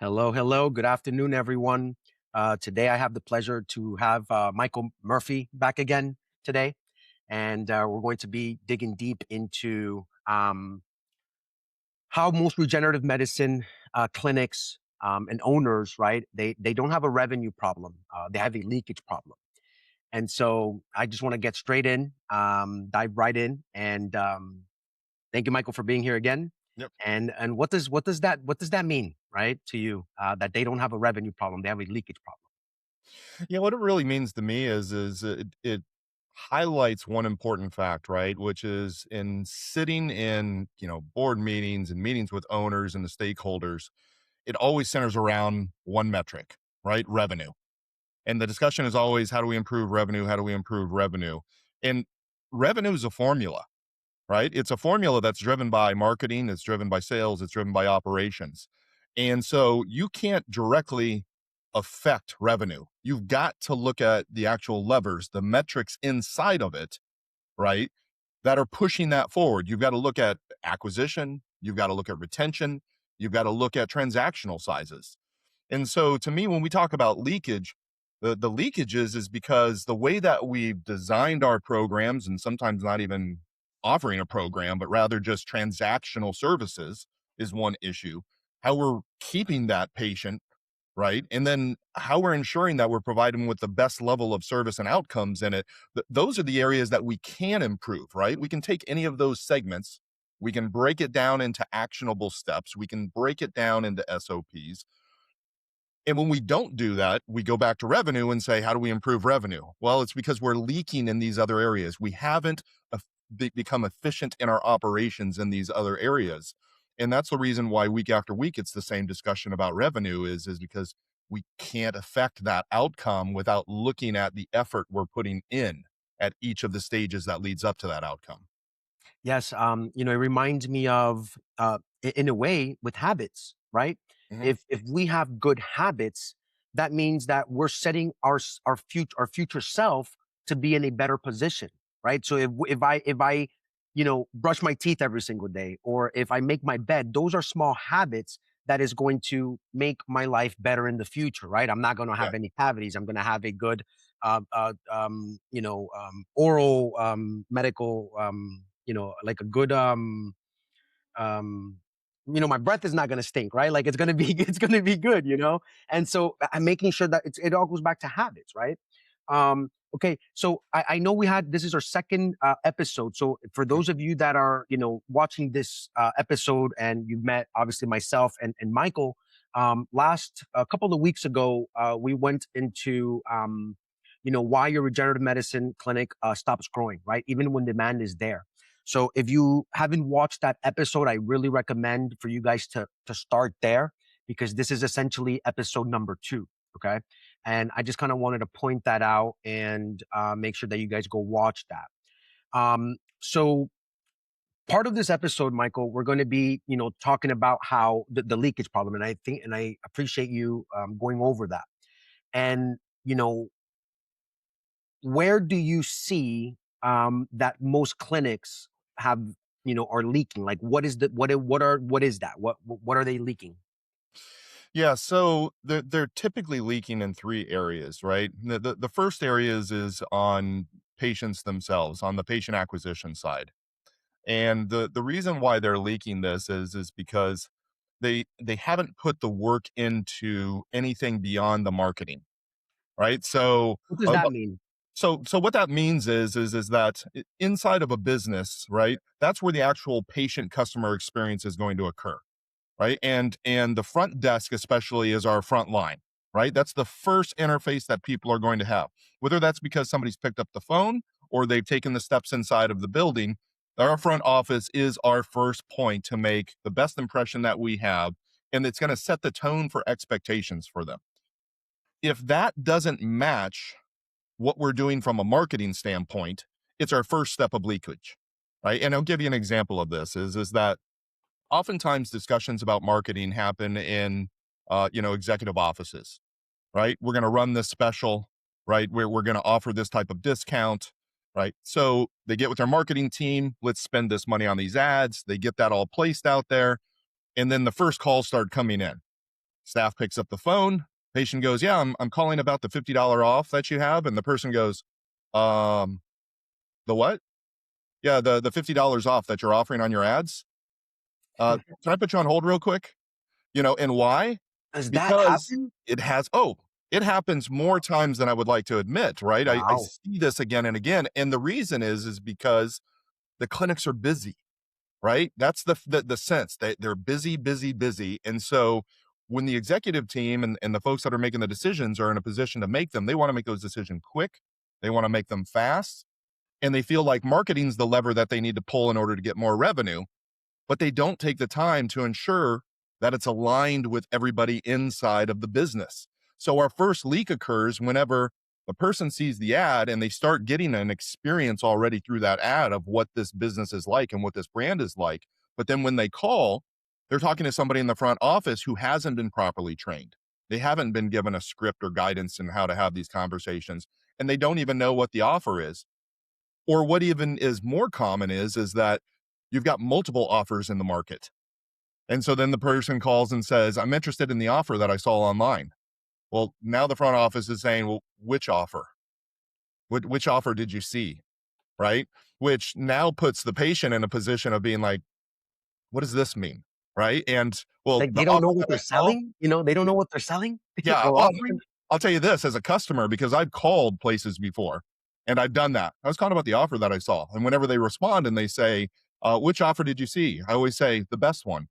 Hello, hello. Good afternoon, everyone. Today, I have the pleasure to have Michael Murphy back again today, and we're going to be digging deep into how most regenerative medicine clinics and owners, right? They don't have a revenue problem; they have a leakage problem. And so, I just want to get straight in, dive right in, and thank you, Michael, for being here again. Yep. And what does that mean, right, to you that they don't have a revenue problem, they have a leakage problem? Yeah, what it really means to me is it highlights one important fact, right? Which is in sitting in, board meetings and meetings with owners and the stakeholders, it always centers around one metric, right? Revenue. And the discussion is always how do we improve revenue? How do we improve revenue? And revenue is a formula, right? It's a formula that's driven by marketing, it's driven by sales, it's driven by operations. And so you can't directly affect revenue. You've got to look at the actual levers, the metrics inside of it, right? That are pushing that forward. You've got to look at acquisition, you've got to look at retention, you've got to look at transactional sizes. And so to me, when we talk about leakage, the leakage is because the way that we've designed our programs, and sometimes not even offering a program, but rather just transactional services is one issue. How we're keeping that patient, right? And then how we're ensuring that we're providing with the best level of service and outcomes in it. Those are the areas that we can improve, right? We can take any of those segments, we can break it down into actionable steps, we can break it down into SOPs, and when we don't do that, we go back to revenue and say, how do we improve revenue? Well, it's because we're leaking in these other areas. We haven't become efficient in our operations in these other areas. And that's the reason why week after week, it's the same discussion about revenue is because we can't affect that outcome without looking at the effort we're putting in at each of the stages that leads up to that outcome. Yes, it reminds me of, in a way, with habits, right? Mhm. If we have good habits, that means that we're setting our future self to be in a better position, right? So if I brush my teeth every single day, or if I make my bed, those are small habits that is going to make my life better in the future, right? I'm not going to Yeah. have any cavities. I'm going to have a good, oral medical like a good um my breath is not going to stink, right? Like it's going to be it's going to be good. And so I'm making sure that it all goes back to habits, right? Okay, so I know we had this is our second episode. So for those of you that are watching this episode, and you've met obviously myself and Michael, last a couple of weeks ago, we went into why your regenerative medicine clinic stops growing, right? Even when demand is there. So if you haven't watched that episode, I really recommend for you guys to start there, because this is essentially episode number 2. Okay. And I just kind of wanted to point that out and make sure that you guys go watch that. So part of this episode, Michael, we're going to be, talking about how the leakage problem. And I appreciate you going over that. And, where do you see that most clinics have, are leaking? Like, what is that? What are they leaking? Yeah, so they're typically leaking in three areas, right? The first areas is on patients themselves, on the patient acquisition side. And the reason why they're leaking this is because they haven't put the work into anything beyond the marketing, right? So What does uh, that mean? so what that means is that inside of a business, right? That's where the actual patient customer experience is going to occur, right? And the front desk especially is our front line, right? That's the first interface that people are going to have. Whether that's because somebody's picked up the phone or they've taken the steps inside of the building, our front office is our first point to make the best impression that we have, and it's going to set the tone for expectations for them. If that doesn't match what we're doing from a marketing standpoint, it's our first step of leakage, right? And I'll give you an example of this is that oftentimes discussions about marketing happen in executive offices, right? We're going to run this special, right? Where we're going to offer this type of discount, right? So they get with their marketing team, let's spend this money on these ads. They get that all placed out there, and then the first calls start coming in. Staff picks up the phone. Patient goes, "Yeah, I'm calling about the $50 off that you have." And the person goes, "Um, the what? Yeah, the $50 off that you're offering on your ads. Can I put you on hold real quick?" And why? Does that Because happen? it happens more times than I would like to admit, right? I Wow. see this again and again. And the reason is because the clinics are busy, right? That's the sense that they're busy, busy, busy. And so when the executive team and the folks that are making the decisions are in a position to make them, they want to make those decisions quick. They want to make them fast. And they feel like marketing's the lever that they need to pull in order to get more revenue, but they don't take the time to ensure that it's aligned with everybody inside of the business. So our first leak occurs whenever a person sees the ad and they start getting an experience already through that ad of what this business is like and what this brand is like. But then when they call, they're talking to somebody in the front office who hasn't been properly trained. They haven't been given a script or guidance in how to have these conversations, and they don't even know what the offer is. Or what even is more common is that you've got multiple offers in the market. And so then the person calls and says, "I'm interested in the offer that I saw online." Well, now the front office is saying, "Well, which offer? Which offer did you see?" Right? Which now puts the patient in a position of being like, "What does this mean?" Right? And well, Like, the they don't know offer what that they're I saw, selling? They don't know what they're selling yeah, or well, offering? I'll tell you this as a customer, because I've called places before and I've done that. I was calling about the offer that I saw. And whenever they respond and they say, "Which offer did you see?" I always say, "The best one,"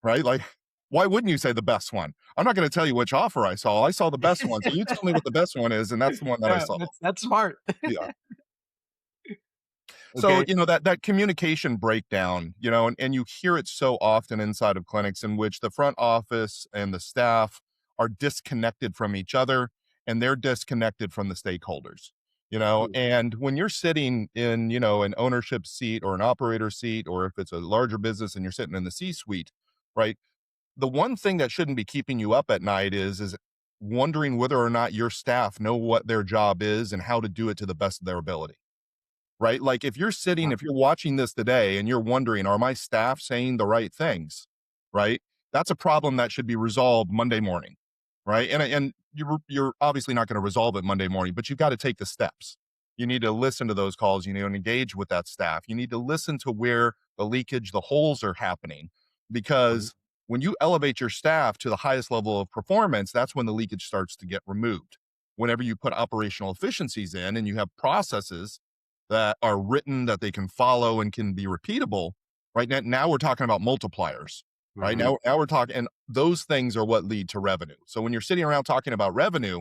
right? Like, why wouldn't you say the best one? I'm not going to tell you which offer I saw. I saw the best one. So you tell me what the best one is. And that's the one that I Yeah, saw. that's smart. Yeah. So, Okay. that communication breakdown, and you hear it so often inside of clinics in which the front office and the staff are disconnected from each other and they're disconnected from the stakeholders. Mm, And when you're sitting in, an ownership seat or an operator seat, or if it's a larger business and you're sitting in the C-suite, right? The one thing that shouldn't be keeping you up at night is wondering whether or not your staff know what their job is and how to do it to the best of their ability, right? Like yeah, if you're watching this today and you're wondering, are my staff saying the right things? Right? That's a problem that should be resolved Monday morning. Right. And you're obviously not going to resolve it Monday morning, but you've got to take the steps. You need to listen to those calls. You need to engage with that staff. You need to listen to where the leakage, the holes are happening. mhm, Because when you elevate your staff to the highest level of performance, that's when the leakage starts to get removed. Whenever you put operational efficiencies in and you have processes that are written that they can follow and can be repeatable, right? Now we're talking about multipliers, right? mhm, Now we're talking, and those things are what lead to revenue. So when you're sitting around talking about revenue,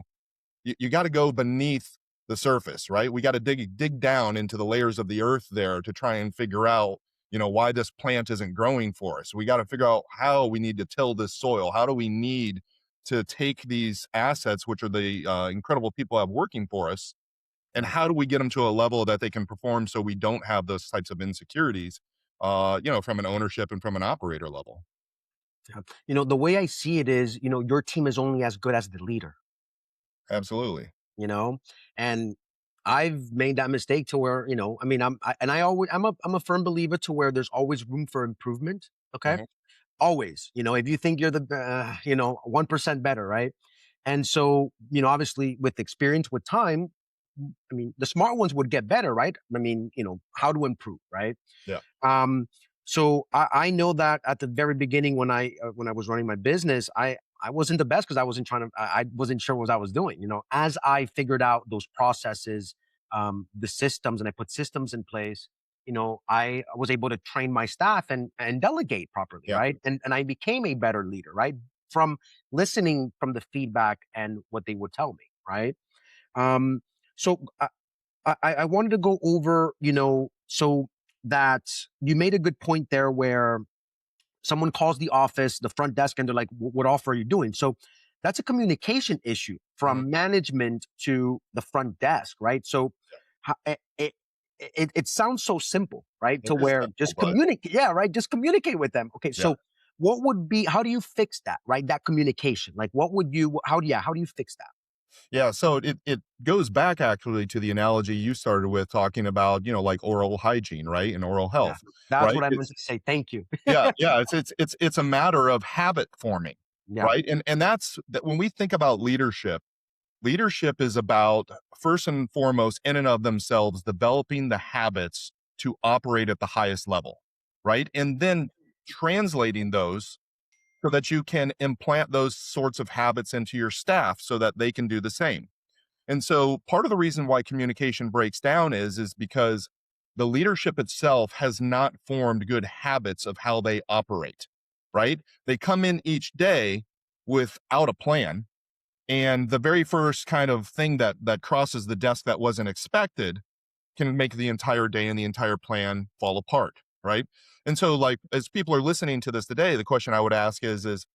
you got to go beneath the surface, right? We got to dig down into the layers of the earth there to try and figure out, why this plant isn't growing for us. We got to figure out how we need to till this soil. How do we need to take these assets, which are the incredible people I have working for us, and yeah, how do we get them to a level that they can perform so we don't have those types of insecurities, from an ownership and from an operator level? yeah. The way I see it is, your team is only as good as the leader, Absolutely. you know? And I've made that mistake to where, I mean, I always, I'm a firm believer to where there's always room for improvement. Okay. Mhm. Always, if you think you're 1% better, right? And so, obviously with experience, with time, I mean, the smart ones would get better, right? I mean, how to improve, right? Yeah. Um, so I know that at the very beginning when I was running my business, I wasn't the best because I wasn't trying to I wasn't sure what I was doing. As I figured out those processes, the systems, and I put systems in place, I was able to train my staff and delegate properly, Yeah. right? And I became a better leader, right? From listening from the feedback and what they would tell me, right? Um, so I wanted to go over, so that you made a good point there where someone calls the office, the front desk, and they're like, What offer are you doing?" So that's a communication issue Mhm. from management to the front desk, right? So ho- it sounds so simple, right? It To is where simple, just but communicate, yeah, right? Just communicate with them. Okay, yeah. so how do you fix that, right? That communication, like how do you fix that? Yeah, so it goes back actually to the analogy you started with talking about, like oral hygiene, right? And oral Yeah, health, that's right? what I meant to say. Thank you. Yeah, yeah, it's a matter of habit forming, Yeah. right? And that's that when we think about leadership, leadership is about first and foremost, in and of themselves, developing the habits to operate at the highest level, right? And then translating those so that you can implant those sorts of habits into your staff so that they can do the same. And so part of the reason why communication breaks down is because the leadership itself has not formed good habits of how they operate, right? They come in each day without a plan, and the very first kind of thing that crosses the desk that wasn't expected can make the entire day and the entire plan fall apart, right? And so like as people are listening to this today, the question I would ask is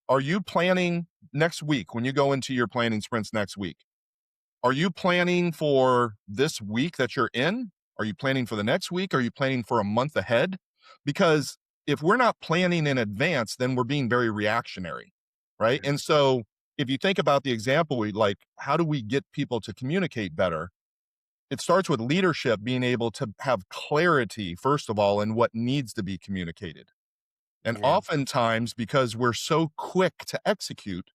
are you planning next week when you go into your planning sprints next week? Are you planning for this week that you're in? Are you planning for the next week? Are you planning for a month ahead? Because if we're not planning in advance, then we're being very reactionary, right? Yeah. And so if you think about the example, we like, how do we get people to communicate better? It starts with leadership being able to have clarity, first of all, in what needs to be communicated. And Yeah. oftentimes, because we're so quick to execute,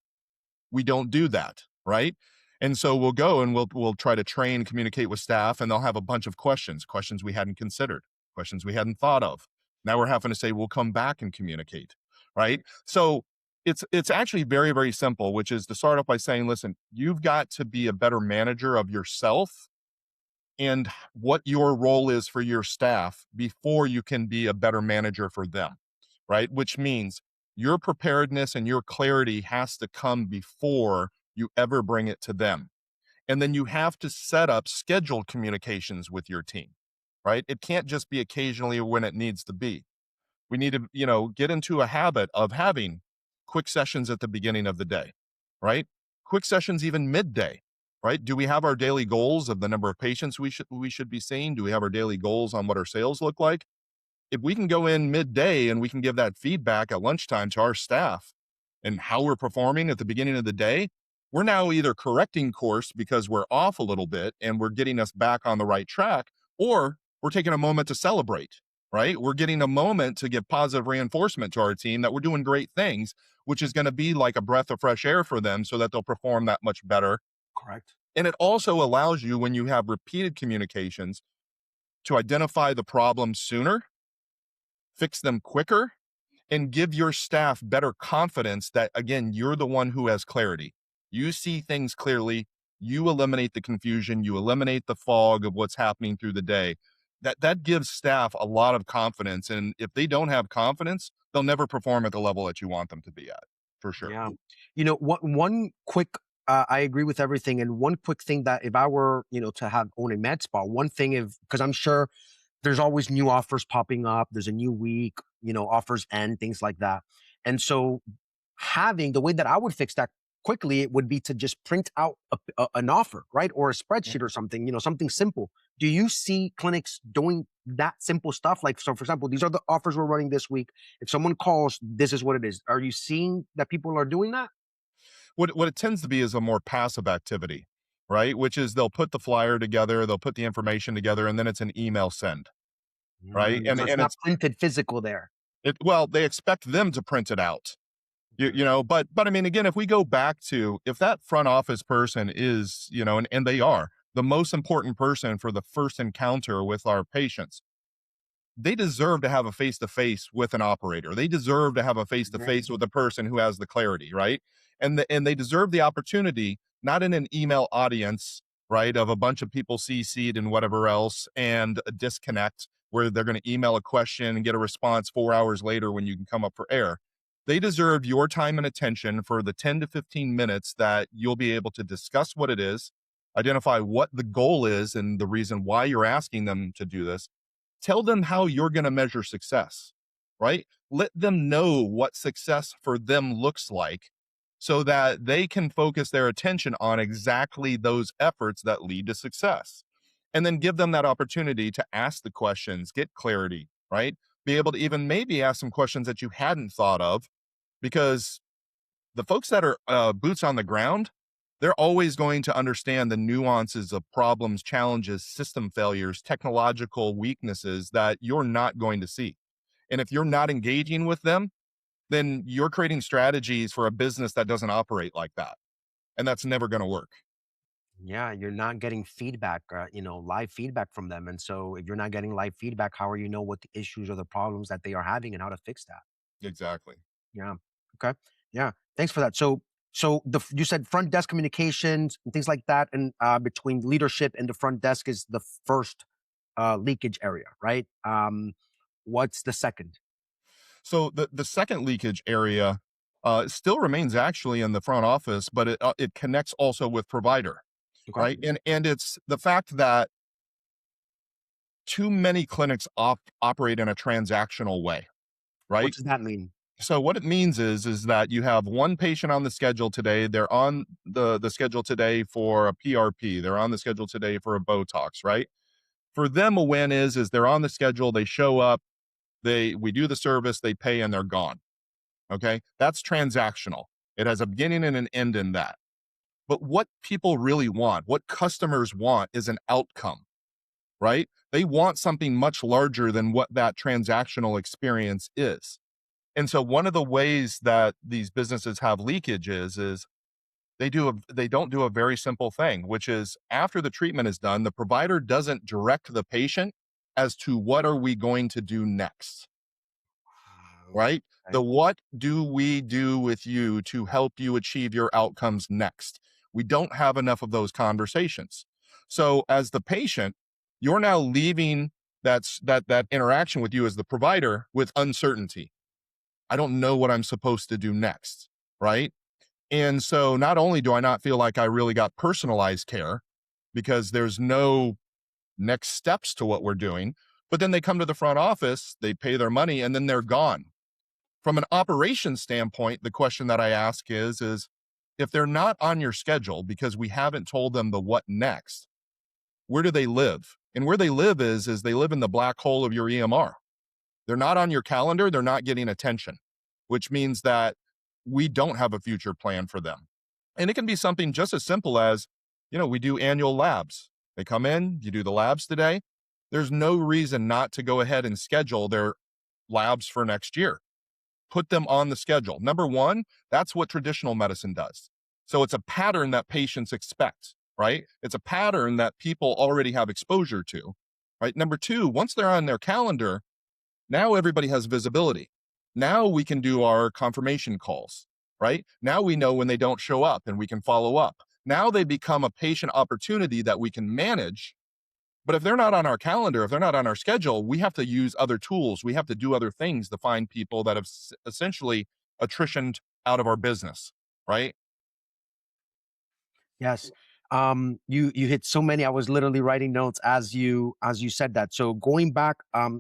we don't do that, right? And so we'll go and we'll try to train, communicate with staff, and they'll have a bunch of questions we hadn't considered, questions we hadn't thought of. Now we're having to say we'll come back and communicate, right? So it's actually very very simple, which is to start off by saying, listen, you've got to be a better manager of yourself and what your role is for your staff before you can be a better manager for them, right? Which means your preparedness and your clarity has to come before you ever bring it to them. And then you have to set up scheduled communications with your team, right? It can't just be occasionally when it needs to be. We need to, get into a habit of having quick sessions at the beginning of the day, right? Quick sessions even midday, right? Do we have our daily goals of the number of patients we should be seeing? Do we have our daily goals on what our sales look like? If we can go in midday and we can give that feedback at lunchtime to our staff and how we're performing at the beginning of the day, we're now either correcting course because we're off a little bit and we're getting us back on the right track, or we're taking a moment to celebrate, right? We're getting a moment to give positive reinforcement to our team that we're doing great things, which is going to be like a breath of fresh air for them so that they'll perform that much better. Correct. And it also allows you, when you have repeated communications, to identify the problems sooner, fix them quicker, and give your staff better confidence that, again, you're the one who has clarity. You see things clearly, you eliminate the confusion, you eliminate the fog of what's happening through the day. That gives staff a lot of confidence, and if they don't have confidence, they'll never perform at the level that you want them to be at, for sure. Yeah. One quick, I agree with everything. And one quick thing that if I were, to have own a med spa, one thing if, because I'm sure there's always new offers popping up. There's a new week, offers end, things like that. And so having the way that I would fix that quickly, it would be to just print out an offer, right? Or a Yeah. spreadsheet or something, something simple. Do you see clinics doing that simple stuff? Like, so for example, these are the offers we're running this week. If someone calls, this is what it is. Are you seeing that people are doing that? What it tends to be is a more passive activity, right? Which is they'll put the flyer together, they'll put the information together, and then it's an email send, right? And So it's and not it's printed physical there. well, they expect them to print it out. But I mean, again, if we go back to if that front office person is, and they are the most important person for the first encounter with our patients, they deserve to have a face to face with an operator. They deserve to have a face to Agree. face with the person who has the clarity, right? And they deserve the opportunity, not in an email audience, right, of a bunch of people CC'd and whatever else, and a disconnect where they're going to email a question and get a response 4 hours later when you can come up for air. They deserve your time and attention for the 10 to 15 minutes that you'll be able to discuss what it is, identify what the goal is and the reason why you're asking them to do this. Tell them how you're going to measure success, right? Let them know what success for them looks like so that they can focus their attention on exactly those efforts that lead to success. And then give them that opportunity to ask the questions, get clarity, right? Be able to even maybe ask some questions that you hadn't thought of, because the folks that are boots on the ground, they're always going to understand the nuances of problems, challenges, system failures, technological weaknesses that you're not going to see. And if you're not engaging with them, then you're creating strategies for a business that doesn't operate like that. And that's never going to work. Yeah, you're not getting feedback, live feedback from them. And so if you're not getting live feedback, how are you know what the issues or the problems that they are having and how to fix that? Exactly. Yeah. Okay. Yeah. Thanks for that. So you said front desk communications and things like that, and between leadership and the front desk is the first leakage area, right? What's the second? So the second leakage area still remains actually in the front office, but it connects also with provider, Okay. right? And it's the fact that too many clinics operate in a transactional way, What right? does that mean? So what it means is that you have one patient on the schedule today. They're on the schedule today for a PRP. They're on the schedule today for a Botox, right? For them, a win is they're on the schedule. They show up. We do the service. They pay and they're gone. Okay, that's transactional. It has a beginning and an end in that. But what people really want, what customers want, is an outcome, right? They want something much larger than what that transactional experience is. And so one of the ways that these businesses have leakage is they don't do a very simple thing, which is after the treatment is done, the provider doesn't direct the patient as to what are we going to do next, right? Okay. The what do we do with you to help you achieve your outcomes next? We don't have enough of those conversations. So as the patient, you're now leaving that interaction with you as the provider with uncertainty. I don't know what I'm supposed to do next, right? And so not only do I not feel like I really got personalized care because there's no next steps to what we're doing, but then they come to the front office, they pay their money, and then they're gone. From an operations standpoint, the question that I ask is if they're not on your schedule because we haven't told them the what next, where do they live? And where they live is they live in the black hole of your EMR. They're not on your calendar, they're not getting attention, which means that we don't have a future plan for them. And it can be something just as simple as, we do annual labs. They come in, you do the labs today. There's no reason not to go ahead and schedule their labs for next year. Put them on the schedule. Number one, that's what traditional medicine does. So it's a pattern that patients expect, right? It's a pattern that people already have exposure to, right? Number two, once they're on their calendar, now everybody has visibility. Now we can do our confirmation calls, right? Now we know when they don't show up and we can follow up. Now they become a patient opportunity that we can manage. But if they're not on our calendar, if they're not on our schedule, we have to use other tools. We have to do other things to find people that have essentially attritioned out of our business, right? Yes. You hit so many. I was literally writing notes as you said that. So going back,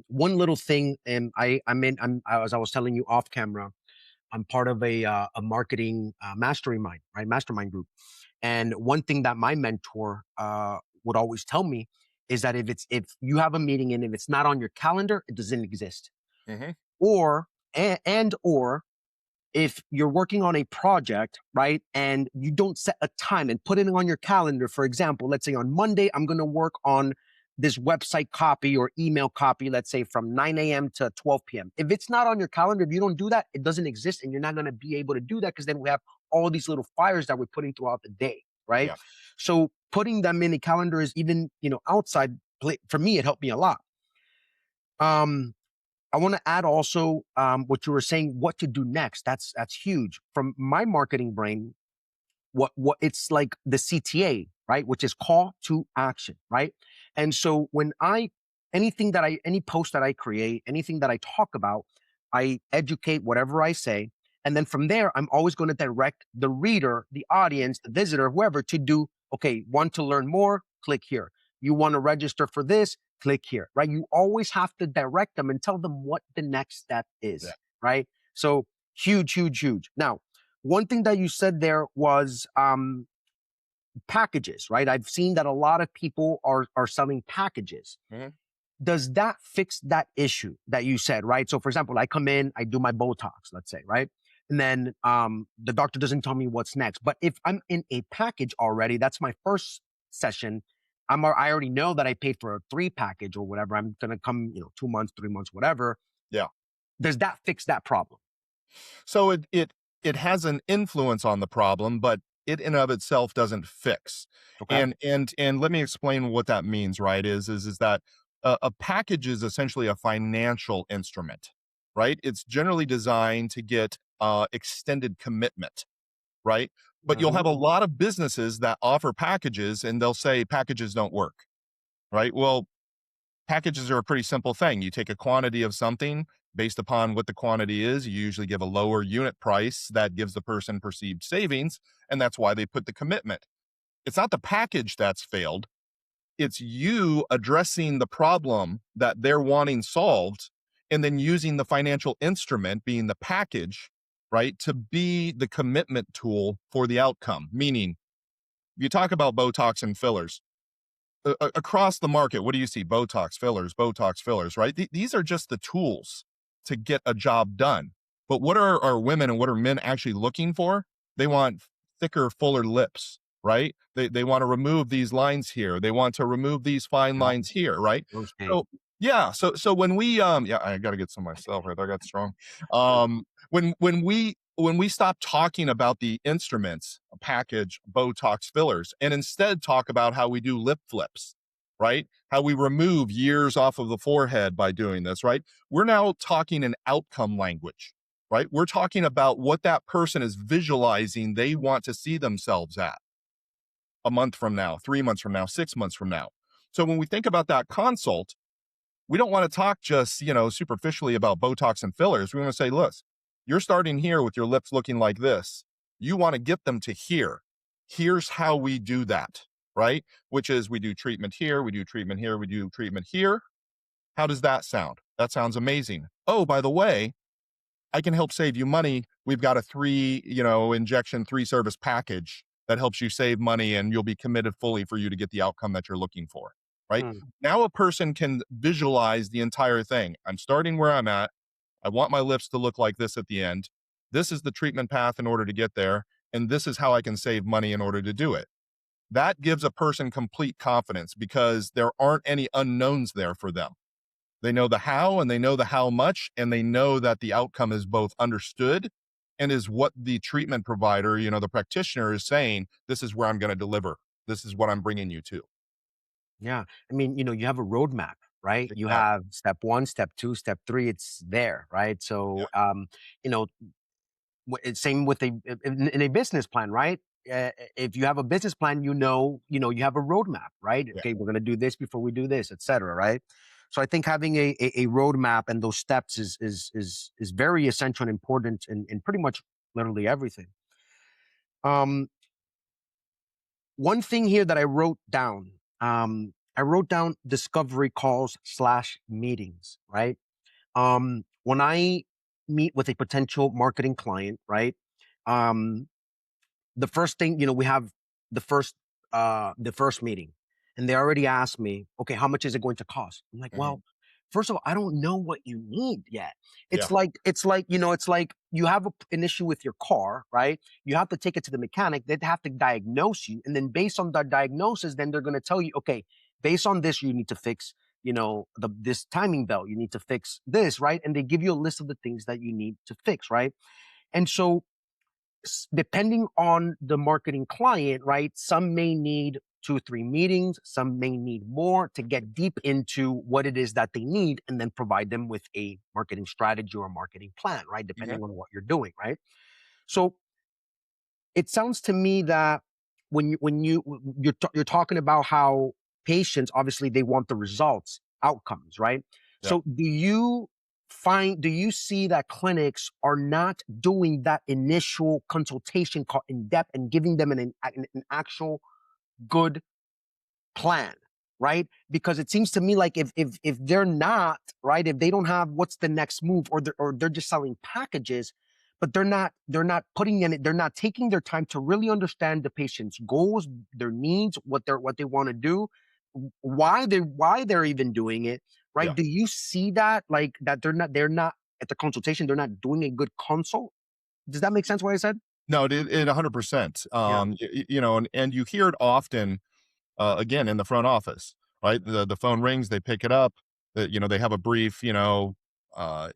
one little thing, and as I was telling you off camera, I'm part of a marketing mastermind, right? Mastermind group. And one thing that my mentor would always tell me is that if you have a meeting and if it's not on your calendar, it doesn't exist. Hmm. Or or if you're working on a project, right, and you don't set a time and put it on your calendar, for example, let's say on Monday, I'm going to work on this website copy or email copy, let's say from 9 a.m. to 12 p.m. If it's not on your calendar, if you don't do that, it doesn't exist and you're not going to be able to do that because then we have all these little fires that we're putting throughout the day, right? Yeah. So putting them in a calendar is even, outside, for me, it helped me a lot. Um, I want to add also what you were saying, what to do next. That's huge. From my marketing brain, what it's like the CTA, right? Which is call to action, right? And so when any post that I create, anything that I talk about, I educate whatever I say. And then from there, I'm always going to direct the reader, the audience, the visitor, whoever to do, okay, want to learn more? Click here. You want to register for this? Click here, right? You always have to direct them and tell them what the next step Yeah. is, right? So huge, huge, huge. Now, one thing that you said there was packages, right? I've seen that a lot of people are selling packages. Hmm. Does that fix that issue that you said, right? So, for example, I come in, I do my Botox, let's say, right? And then the doctor doesn't tell me what's next. But if I'm in a package already, that's my first session. I already know that I paid for a 3 package or whatever. I'm gonna come, 2 months, 3 months, whatever. Yeah. Does that fix that problem? So it has an influence on the problem, but it in of itself doesn't fix. Okay. And let me explain what that means, right? Is that a package is essentially a financial instrument, right? It's generally designed to get extended commitment, right? But you'll Mhm. have a lot of businesses that offer packages and they'll say packages don't work, right? Well, packages are a pretty simple thing. You take a quantity of something based upon what the quantity is. You usually give a lower unit price that gives the person perceived savings. And that's why they put the commitment. It's not the package that's failed. It's you addressing the problem that they're wanting solved and then using the financial instrument, being the package, right, to be the commitment tool for the outcome. Meaning, you talk about Botox and fillers across the market. What do you see? Botox fillers, right? These are just the tools to get a job done. But what are women and what are men actually looking for? They want thicker, fuller lips, right? They want to remove these lines here. They want to remove these fine Yep. lines here, right? Real estate. So yeah, so when we yeah, I got to get some myself right there. I got strong. When we stop talking about the instruments, a package, Botox fillers, and instead talk about how we do lip flips, right? How we remove years off of the forehead by doing this, right? We're now talking an outcome language, right? We're talking about what that person is visualizing they want to see themselves at a month from now, 3 months from now, 6 months from now. So when we think about that consult, we don't want to talk just, superficially about Botox and fillers. We want to say, look, you're starting here with your lips looking like this. You want to get them to here. Here's how we do that, right? Which is we do treatment here, we do treatment here, we do treatment here. How does that sound? That sounds amazing. Oh, by the way, I can help save you money. We've got a injection, 3 service package that helps you save money and you'll be committed fully for you to get the outcome that you're looking for. Right Mm. now, a person can visualize the entire thing. I'm starting where I'm at. I want my lips to look like this at the end. This is the treatment path in order to get there. And this is how I can save money in order to do it. That gives a person complete confidence because there aren't any unknowns there for them. They know the how and they know the how much, and they know that the outcome is both understood and is what the treatment provider, the practitioner is saying, this is where I'm going to deliver. This is what I'm bringing you to. Yeah. I mean, you have a roadmap, right? You Exactly. have step 1, step 2, step 3, it's there, right? Yeah. So, you know, it's same with in a business plan, right? If you have a business plan, you have a roadmap, right? Yeah. Okay, we're gonna do this before we do this, etc. Right? So I think having a roadmap and those steps is very essential and important in pretty much literally everything. Um, One thing here that I wrote down discovery calls slash meetings, right? When I meet with a potential marketing client, right? Um, the first thing, we have the first meeting, and they already asked me, okay, how much is it going to cost? I'm like, Mhm. well, first of all, I don't know what you need yet. Yeah. It's like you have an issue with your car, right? You have to take it to the mechanic. They'd have to diagnose you, and then based on that diagnosis, then they're going to tell you, okay, based on this, you need to fix, this timing belt. You need to fix this, right? And they give you a list of the things that you need to fix, right? And so depending on the marketing client, right? Some may need 2 or 3 meetings, some may need more to get deep into what it is that they need and then provide them with a marketing strategy or a marketing plan, right? Yeah. Depending on what you're doing, right? So it sounds to me that you're talking about how patients obviously they want the results, outcomes, right? Yeah. So do you see that clinics are not doing that initial consultation call in depth and giving them an actual good plan, right? Because it seems to me like if they're not, right, if they don't have what's the next move, or they're just selling packages, but they're not putting in it, they're not taking their time to really understand the patient's goals, their needs, what they want to do, why they're even doing it, right? Yeah. Do you see that, like, that they're not at the consultation, they're not doing a good consult? Does that make sense what I said? No, it 100%. Yeah. And you hear it often, again, in the front office, right? The phone rings, they pick it up, they have a brief,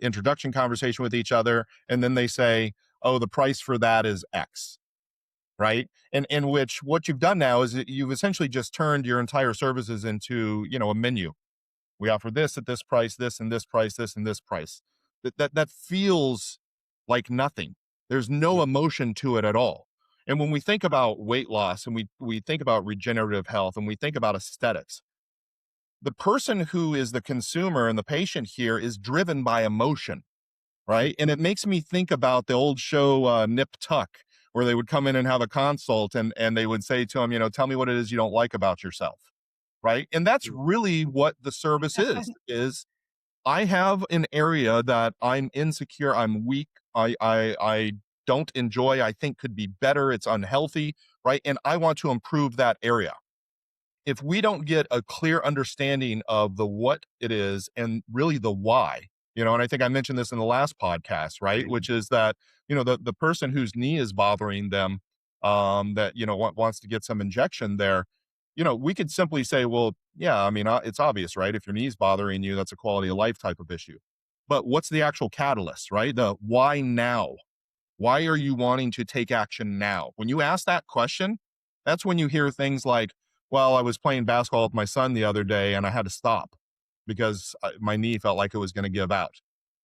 introduction conversation with each other, and then they say, "Oh, the price for that is X." Right? And in which what you've done now is that you've essentially just turned your entire services into, a menu. We offer this at this price, this and this price, this and this price. That feels like nothing. There's no Yeah. emotion to it at all. And when we think about weight loss and we think about regenerative health and we think about aesthetics, the person who is the consumer and the patient here is driven by emotion, right? And it makes me think about the old show Nip Tuck, where they would come in and have a consult and they would say to him, tell me what it is you don't like about yourself, right? And that's Mm. really what the service is I have an area that I'm insecure, I'm weak, I don't enjoy, I think could be better, it's unhealthy, right? And I want to improve that area. If we don't get a clear understanding of the what it is and really the why, and I think I mentioned this in the last podcast, right? Which is that, the person whose knee is bothering them, that, wants to get some injection there, we could simply say, well, yeah, I mean, it's obvious, right? If your knee's bothering you, that's a quality of life type of issue. But what's the actual catalyst, right? The why now? Why are you wanting to take action now? When you ask that question, that's when you hear things like, well, I was playing basketball with my son the other day and I had to stop because my knee felt like it was going to give out.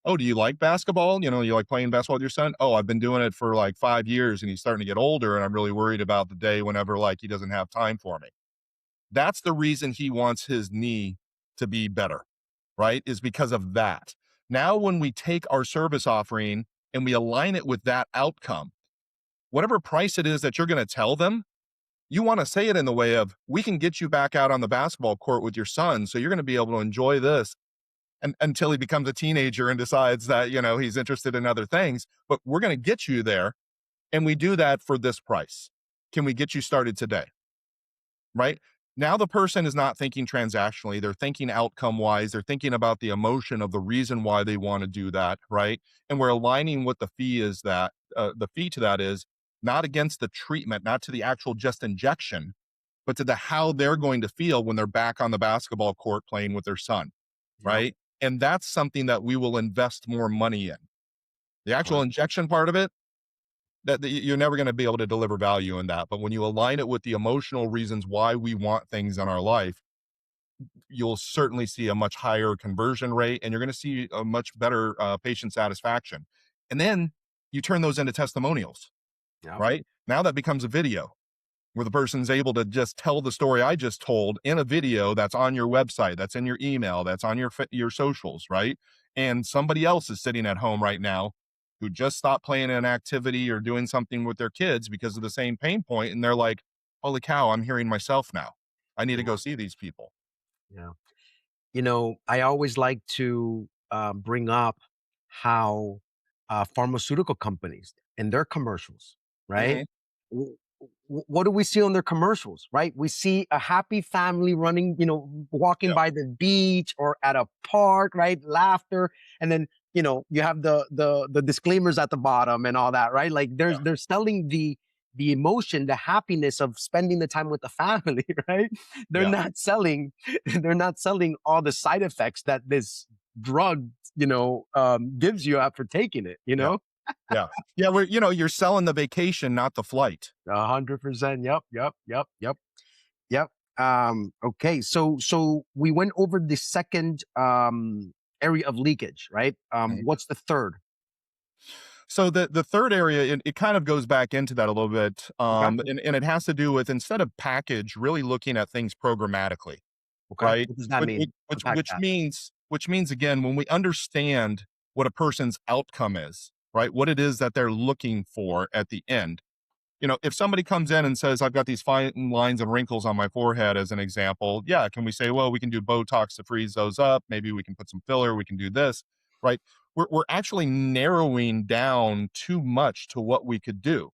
Oh, do you like basketball? You like playing basketball with your son? Oh, I've been doing it for like 5 years and he's starting to get older and I'm really worried about the day whenever like he doesn't have time for me. That's the reason he wants his knee to be better, right? Is because of that. Now, when we take our service offering and we align it with that outcome, whatever price it is that you're going to tell them, you want to say it in the way of, we can get you back out on the basketball court with your son. So you're going to be able to enjoy this until he becomes a teenager and decides that, he's interested in other things. But we're going to get you there. And we do that for this price. Can we get you started today? Right? Now the person is not thinking transactionally, they're thinking outcome wise, they're thinking about the emotion of the reason why they want to do that, right? And we're aligning what the fee is that the fee to that is not against the treatment, not to the actual just injection, but to the how they're going to feel when they're back on the basketball court playing with their son, Yep. right? And that's something that we will invest more money in. The actual Correct. injection part of it, that you're never going to be able to deliver value in that. But when you align it with the emotional reasons why we want things in our life, you'll certainly see a much higher conversion rate and you're going to see a much better patient satisfaction. And then you turn those into testimonials, Yep. right? Now that becomes a video where the person's able to just tell the story I just told in a video that's on your website, that's in your email, that's on your socials, right? And somebody else is sitting at home right now who just stopped playing an activity or doing something with their kids because of the same pain point, and they're like, "Holy cow, I'm hearing myself now. I need to Yeah. go see these people." Yeah. I always like to bring up how pharmaceutical companies and their commercials, right? Mhm. What do we see on their commercials, right? We see a happy family running, walking Yeah, by the beach or at a park, right? Laughter, and then you have the disclaimers at the bottom and all that, right? Like yeah, they're selling the emotion, the happiness of spending the time with the family, right? They're yeah, not selling they're not selling all the side effects that this drug, gives you after taking it, yeah, yeah. Yeah, where, you're selling the vacation, not the flight. 100%. Yep, yep, yep, yep, yep. Okay, so we went over the second area of leakage, right? What's the third? So the third area, it kind of goes back into that a little bit, Okay, and it has to do with, instead of package, really looking at things programmatically, okay. right? What does that Which mean? which which Unpack which that. means which means again, when we understand what a person's outcome is, right? What it is that they're looking for at the end. If somebody comes in and says, I've got these fine lines and wrinkles on my forehead, as an example, yeah, can we say, well, we can do Botox to freeze those up? Maybe we can put some filler, we can do this, right? We're actually narrowing down too much to what we could do,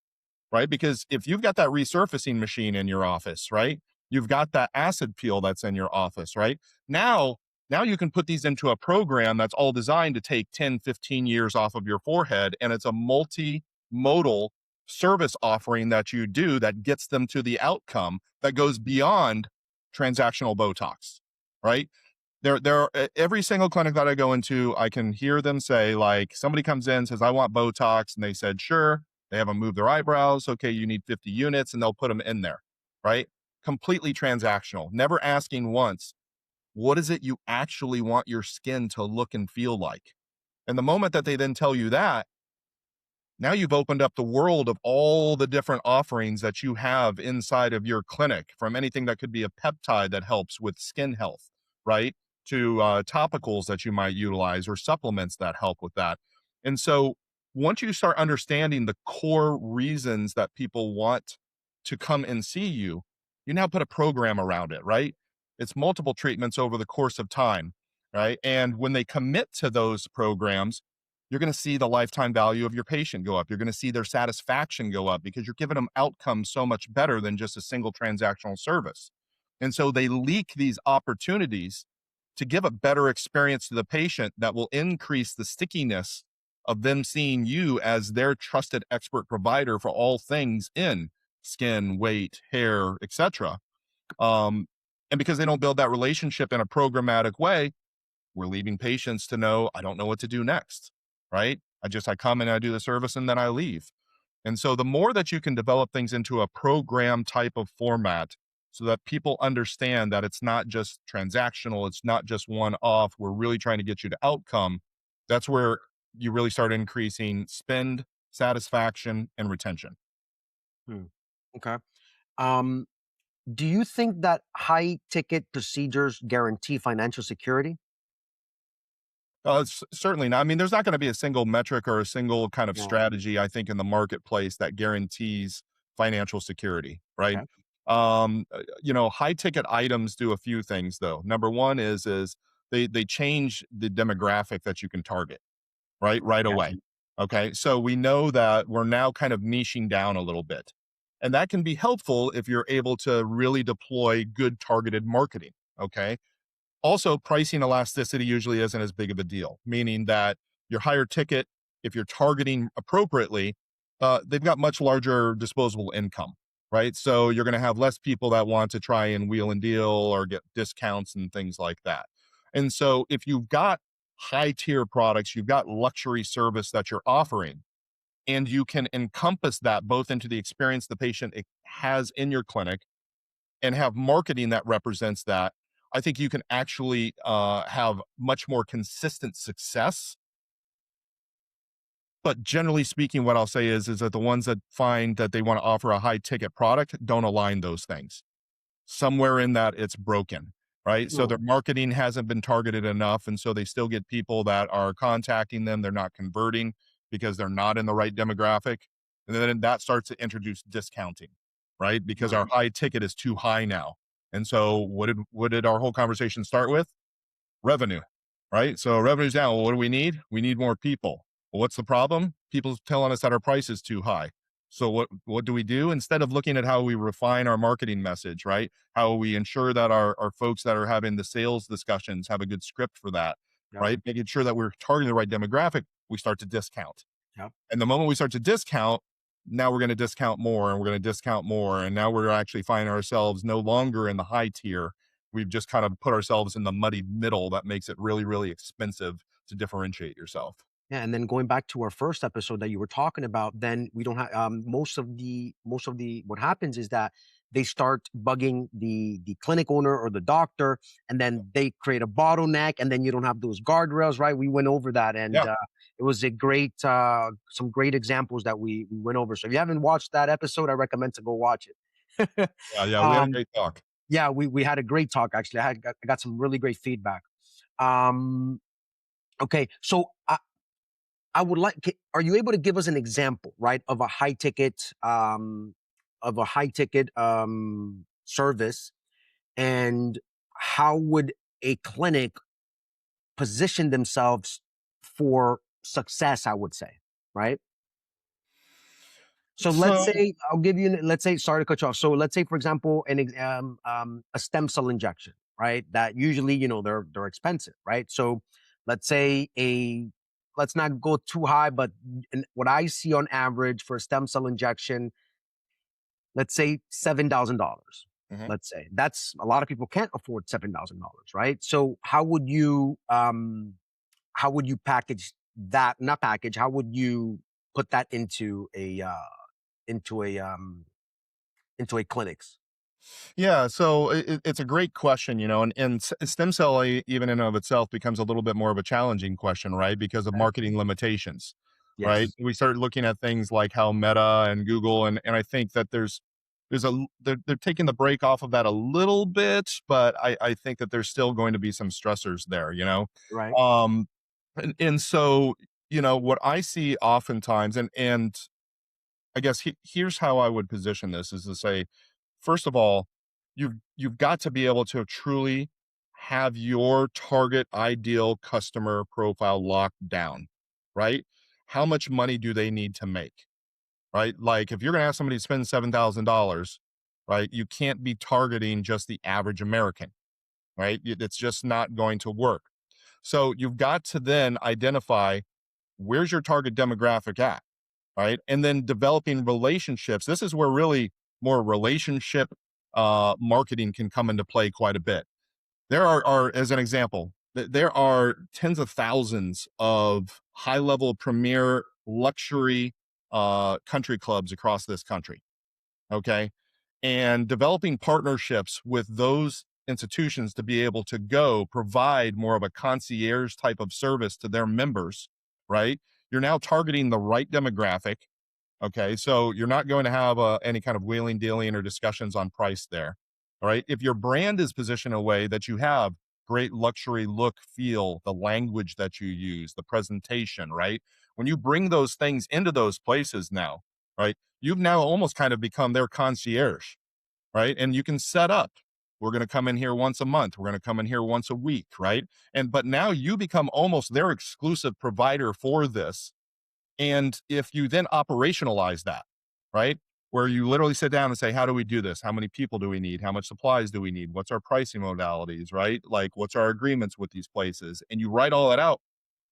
right? Because if you've got that resurfacing machine in your office, right? You've got that acid peel that's in your office, right? Now, now you can put these into a program that's all designed to take 10, 15 years off of your forehead. And it's a multimodal service offering that you do that gets them to the outcome that goes beyond transactional Botox, right? Every single clinic that I go into, I can hear them say, like, somebody comes in, says, I want Botox. And they said, sure. They haven't moved their eyebrows. Okay, you need 50 units, and they'll put them in there, right? Completely transactional, never asking once, what is it you actually want your skin to look and feel like? And the moment that they then tell you that, now you've opened up the world of all the different offerings that you have inside of your clinic, from anything that could be a peptide that helps with skin health, right? To topicals that you might utilize, or supplements that help with that. And so once you start understanding the core reasons that people want to come and see you, you now put a program around it, right? It's multiple treatments over the course of time, right? And when they commit to those programs, you're going to see the lifetime value of your patient go up. You're going to see their satisfaction go up, because you're giving them outcomes so much better than just a single transactional service. And so they leak these opportunities to give a better experience to the patient that will increase the stickiness of them seeing you as their trusted expert provider for all things in skin, weight, hair, etc. Um, and because they don't build that relationship in a programmatic way, we're leaving patients to know, I don't know what to do next, right? I come and I do the service and then I leave. And so the more that you can develop things into a program type of format, so that people understand that it's not just transactional, it's not just one off, we're really trying to get you to outcome, that's where you really start increasing spend, satisfaction, and retention. Hmm. Okay. Um, do you think that high ticket procedures guarantee financial security? Certainly not. I mean, there's not going to be a single metric or a single kind of Yeah. strategy, I think, in the marketplace that guarantees financial security, right? Okay. High ticket items do a few things though. Number one is they change the demographic that you can target, right Okay. away. Okay, so we know that we're now kind of niching down a little bit, and that can be helpful if you're able to really deploy good targeted marketing. Okay, also, pricing elasticity usually isn't as big of a deal, meaning that your higher ticket, if you're targeting appropriately, they've got much larger disposable income, right? So you're going to have less people that want to try and wheel and deal or get discounts and things like that. And so if you've got high tier products, you've got luxury service that you're offering, and you can encompass that both into the experience the patient has in your clinic and have marketing that represents that, I think you can actually have much more consistent success. But generally speaking, what I'll say is that the ones that find that they want to offer a high ticket product don't align those things. Somewhere in that, it's broken, right? So their Hmm. marketing hasn't been targeted enough. And so they still get people that are contacting them. They're not converting because they're not in the right demographic. And then that starts to introduce discounting, right? Because Right. our high ticket is too high now. And so what did our whole conversation start with? Revenue, right? So revenue's down. Well, what do we need? We need more people. Well, what's the problem? People's telling us that our price is too high. So what do we do? Instead of looking at how we refine our marketing message, right? How we ensure that our folks that are having the sales discussions have a good script for that, Yep. right? Making sure that we're targeting the right demographic, we start to discount. Yep. And the moment we start to discount, now we're going to discount more and we're going to discount more. And now we're actually finding ourselves no longer in the high tier. We've just kind of put ourselves in the muddy middle that makes it really, really expensive to differentiate yourself. Yeah, and then going back to our first episode that you were talking about, then we don't have most of the what happens is that they start bugging the clinic owner or the doctor, and then they create a bottleneck, and then you don't have those guardrails, right? We went over that, and Yeah. it was a great some great examples that we went over. So if you haven't watched that episode, I recommend to go watch it. Yeah. Yeah. We had a um, great talk. yeah, we had a great talk actually. I got some really great feedback. Um, okay, so I would like. Are you able to give us an example, right, of a high ticket service, and how would a clinic position themselves for success? I would say, right. So let's So, say I'll give you. Let's say, sorry to cut you off. So let's say, for example, a stem cell injection, right? That usually, they're expensive, right? So let's say let's not go too high, but what I see on average for a stem cell injection, let's say $7,000. Mhm. let's say. That's a lot of people can't afford $7,000, right? So how would you package that, not package, how would you put that into a into a clinics? Yeah, so it's a great question, and stem cell even in and of itself becomes a little bit more of a challenging question, right? Because of Okay. marketing limitations, right? Yes. We started looking at things like how Meta and Google, and I think that they're taking the break off of that a little bit, but I think that there's still going to be some stressors there. Right. Um, and so what I see oftentimes, and I guess here's how I would position this is to say, first of all, you've got to be able to truly have your target ideal customer profile locked down, right? How much money do they need to make, right? Like if you're going to have somebody spend $7,000, right? You can't be targeting just the average American, right? It's just not going to work. So you've got to then identify where's your target demographic at, right? And then developing relationships. This is where really more relationship marketing can come into play quite a bit. There are as an example, there are tens of thousands of high level premier luxury country clubs across this country. Okay. And developing partnerships with those institutions to be able to go provide more of a concierge type of service to their members, right? You're now targeting the right demographic. Okay, so you're not going to have any kind of wheeling, dealing, or discussions on price there. All right. If your brand is positioned in a way that you have great luxury look, feel, the language that you use, the presentation, right? When you bring those things into those places now, right, you've now almost kind of become their concierge, right? And you can set up. We're going to come in here once a month. We're going to come in here once a week, right? But now you become almost their exclusive provider for this, and if you then operationalize that, right? Where you literally sit down and say, how do we do this? How many people do we need? How much supplies do we need? What's our pricing modalities, right? Like, what's our agreements with these places? And you write all that out.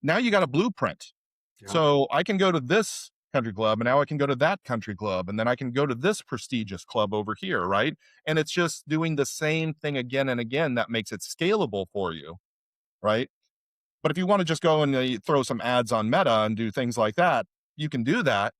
Now you got a blueprint. Yeah. So I can go to this country club and now I can go to that country club and then I can go to this prestigious club over here, right? And it's just doing the same thing again and again that makes it scalable for you, right? But if you want to just go and throw some ads on Meta and do things like that, you can do that.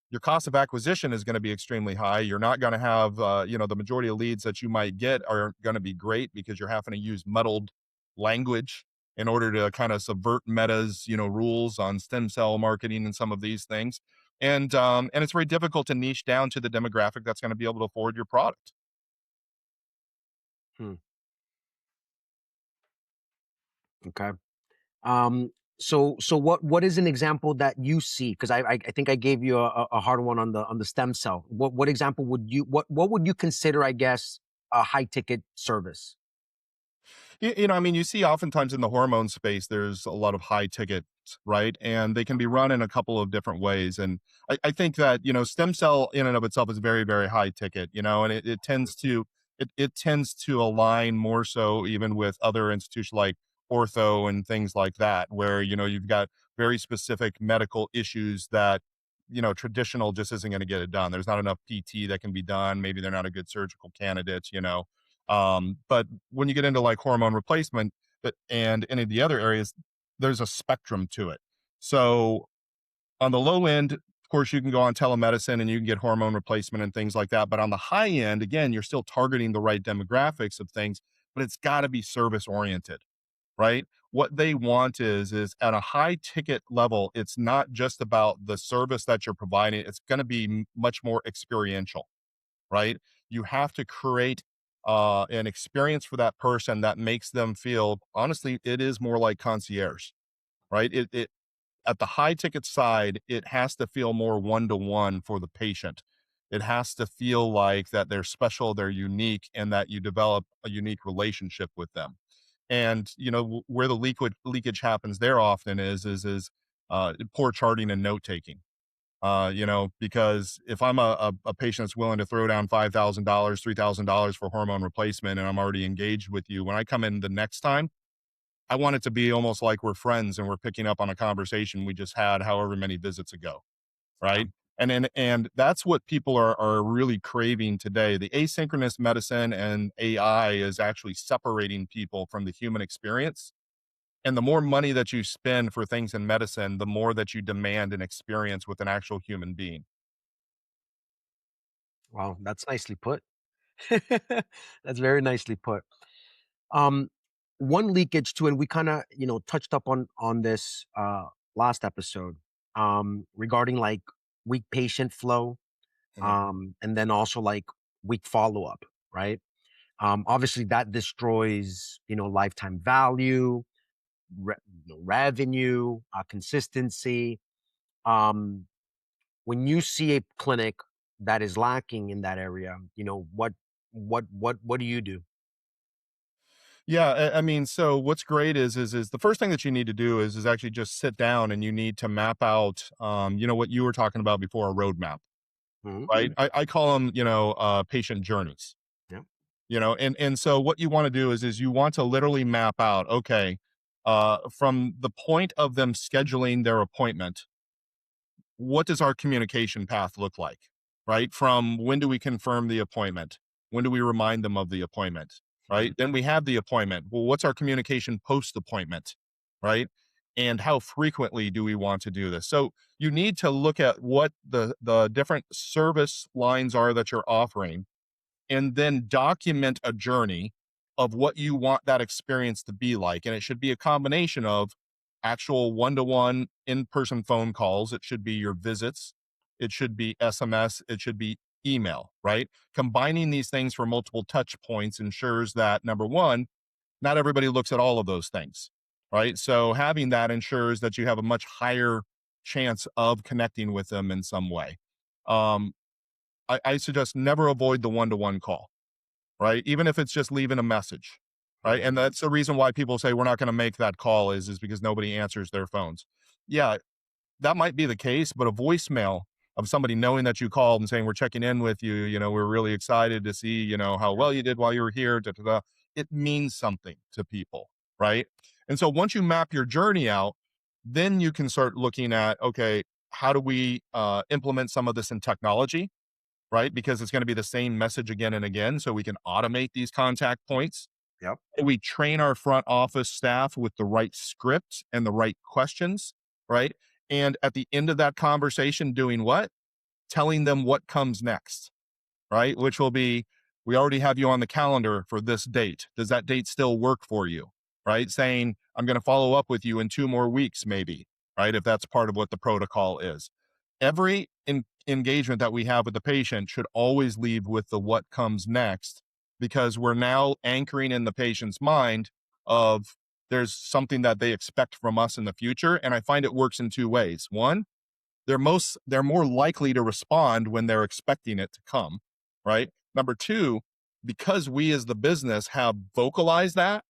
Your cost of acquisition is going to be extremely high. You're not going to have, the majority of leads that you might get are going to be great because you're having to use muddled language in order to kind of subvert Meta's, rules on stem cell marketing and some of these things. And it's very difficult to niche down to the demographic that's going to be able to afford your product. Hmm. Okay. So what is an example that you see? Because I think I gave you a hard one on the stem cell. What example what would you consider, I guess, a high ticket service? I mean, you see oftentimes in the hormone space, there's a lot of high tickets, right? And they can be run in a couple of different ways. And I think that, stem cell in and of itself is very, very high ticket, and it tends to align more so even with other institutions like ortho and things like that, where, you've got very specific medical issues that, traditional just isn't going to get it done. There's not enough PT that can be done. Maybe they're not a good surgical candidate. But when you get into like hormone replacement and any of the other areas, there's a spectrum to it. So on the low end, of course, you can go on telemedicine and you can get hormone replacement and things like that. But on the high end, again, you're still targeting the right demographics of things, but it's got to be service oriented, right? What they want is at a high ticket level, it's not just about the service that you're providing. It's going to be much more experiential, right? You have to create an experience for that person that makes them feel, honestly, it is more like concierge, right? It at the high ticket side, it has to feel more one to one for the patient. It has to feel like that they're special, they're unique, and that you develop a unique relationship with them. And where the leakage happens there often is poor charting and note taking, because if I'm a patient that's willing to throw down $5,000, $3,000 for hormone replacement, and I'm already engaged with you, when I come in the next time, I want it to be almost like we're friends and we're picking up on a conversation we just had however many visits ago, Yeah. right? And that's what people are really craving today. The asynchronous medicine and AI is actually separating people from the human experience. And the more money that you spend for things in medicine, the more that you demand an experience with an actual human being. Wow, that's nicely put. That's very nicely put. Um, One leakage too, and we kind of, touched up on this last episode, regarding like weak patient flow, Mhm. and then also like weak follow-up, right? Obviously that destroys, lifetime value, revenue, consistency. Um, when you see a clinic that is lacking in that area, what do you do? Yeah, I mean, so what's great is the first thing that you need to do is actually just sit down and you need to map out, what you were talking about before, a roadmap, Mhm. right? I call them, patient journeys, Yeah. and so what you want to do is you want to literally map out, okay, from the point of them scheduling their appointment, what does our communication path look like, right? From when do we confirm the appointment? When do we remind them of the appointment, Mhm. right? Then we have the appointment. Well, what's our communication post appointment, right? And how frequently do we want to do this? So you need to look at what the different service lines are that you're offering, and then document a journey of what you want that experience to be like. And it should be a combination of actual one to one in person phone calls. It should be your visits. It should be SMS. It should be email, right? Combining these things for multiple touch points ensures that number one, not everybody looks at all of those things, right? So having that ensures that you have a much higher chance of connecting with them in some way. Um, I suggest never avoid the one to one call, right? Even if it's just leaving a message, right? Mhm. And that's the reason why people say we're not going to make that call is because nobody answers their phones. Yeah, that might be the case, but a voicemail of somebody knowing that you called and saying we're checking in with you, we're really excited to see, how Yeah. well you did while you were here, da, da, da. It means something to people, right? And so once you map your journey out, then you can start looking at, okay, how do we implement some of this in technology, right? Because it's going to be the same message again and again. So we can automate these contact points. Yep. We train our front office staff with the right scripts and the right questions, right? And at the end of that conversation, doing what? Telling them what comes next, right? Which will be, we already have you on the calendar for this date. Does that date still work for you? Right? Saying, I'm going to follow up with you in 2 more weeks, maybe, right? If that's part of what the protocol is. Every engagement that we have with the patient should always leave with the what comes next, because we're now anchoring in the patient's mind of there's something that they expect from us in the future. And I find it works in two ways. One, they're more likely to respond when they're expecting it to come, right? Number two, because we as the business have vocalized that,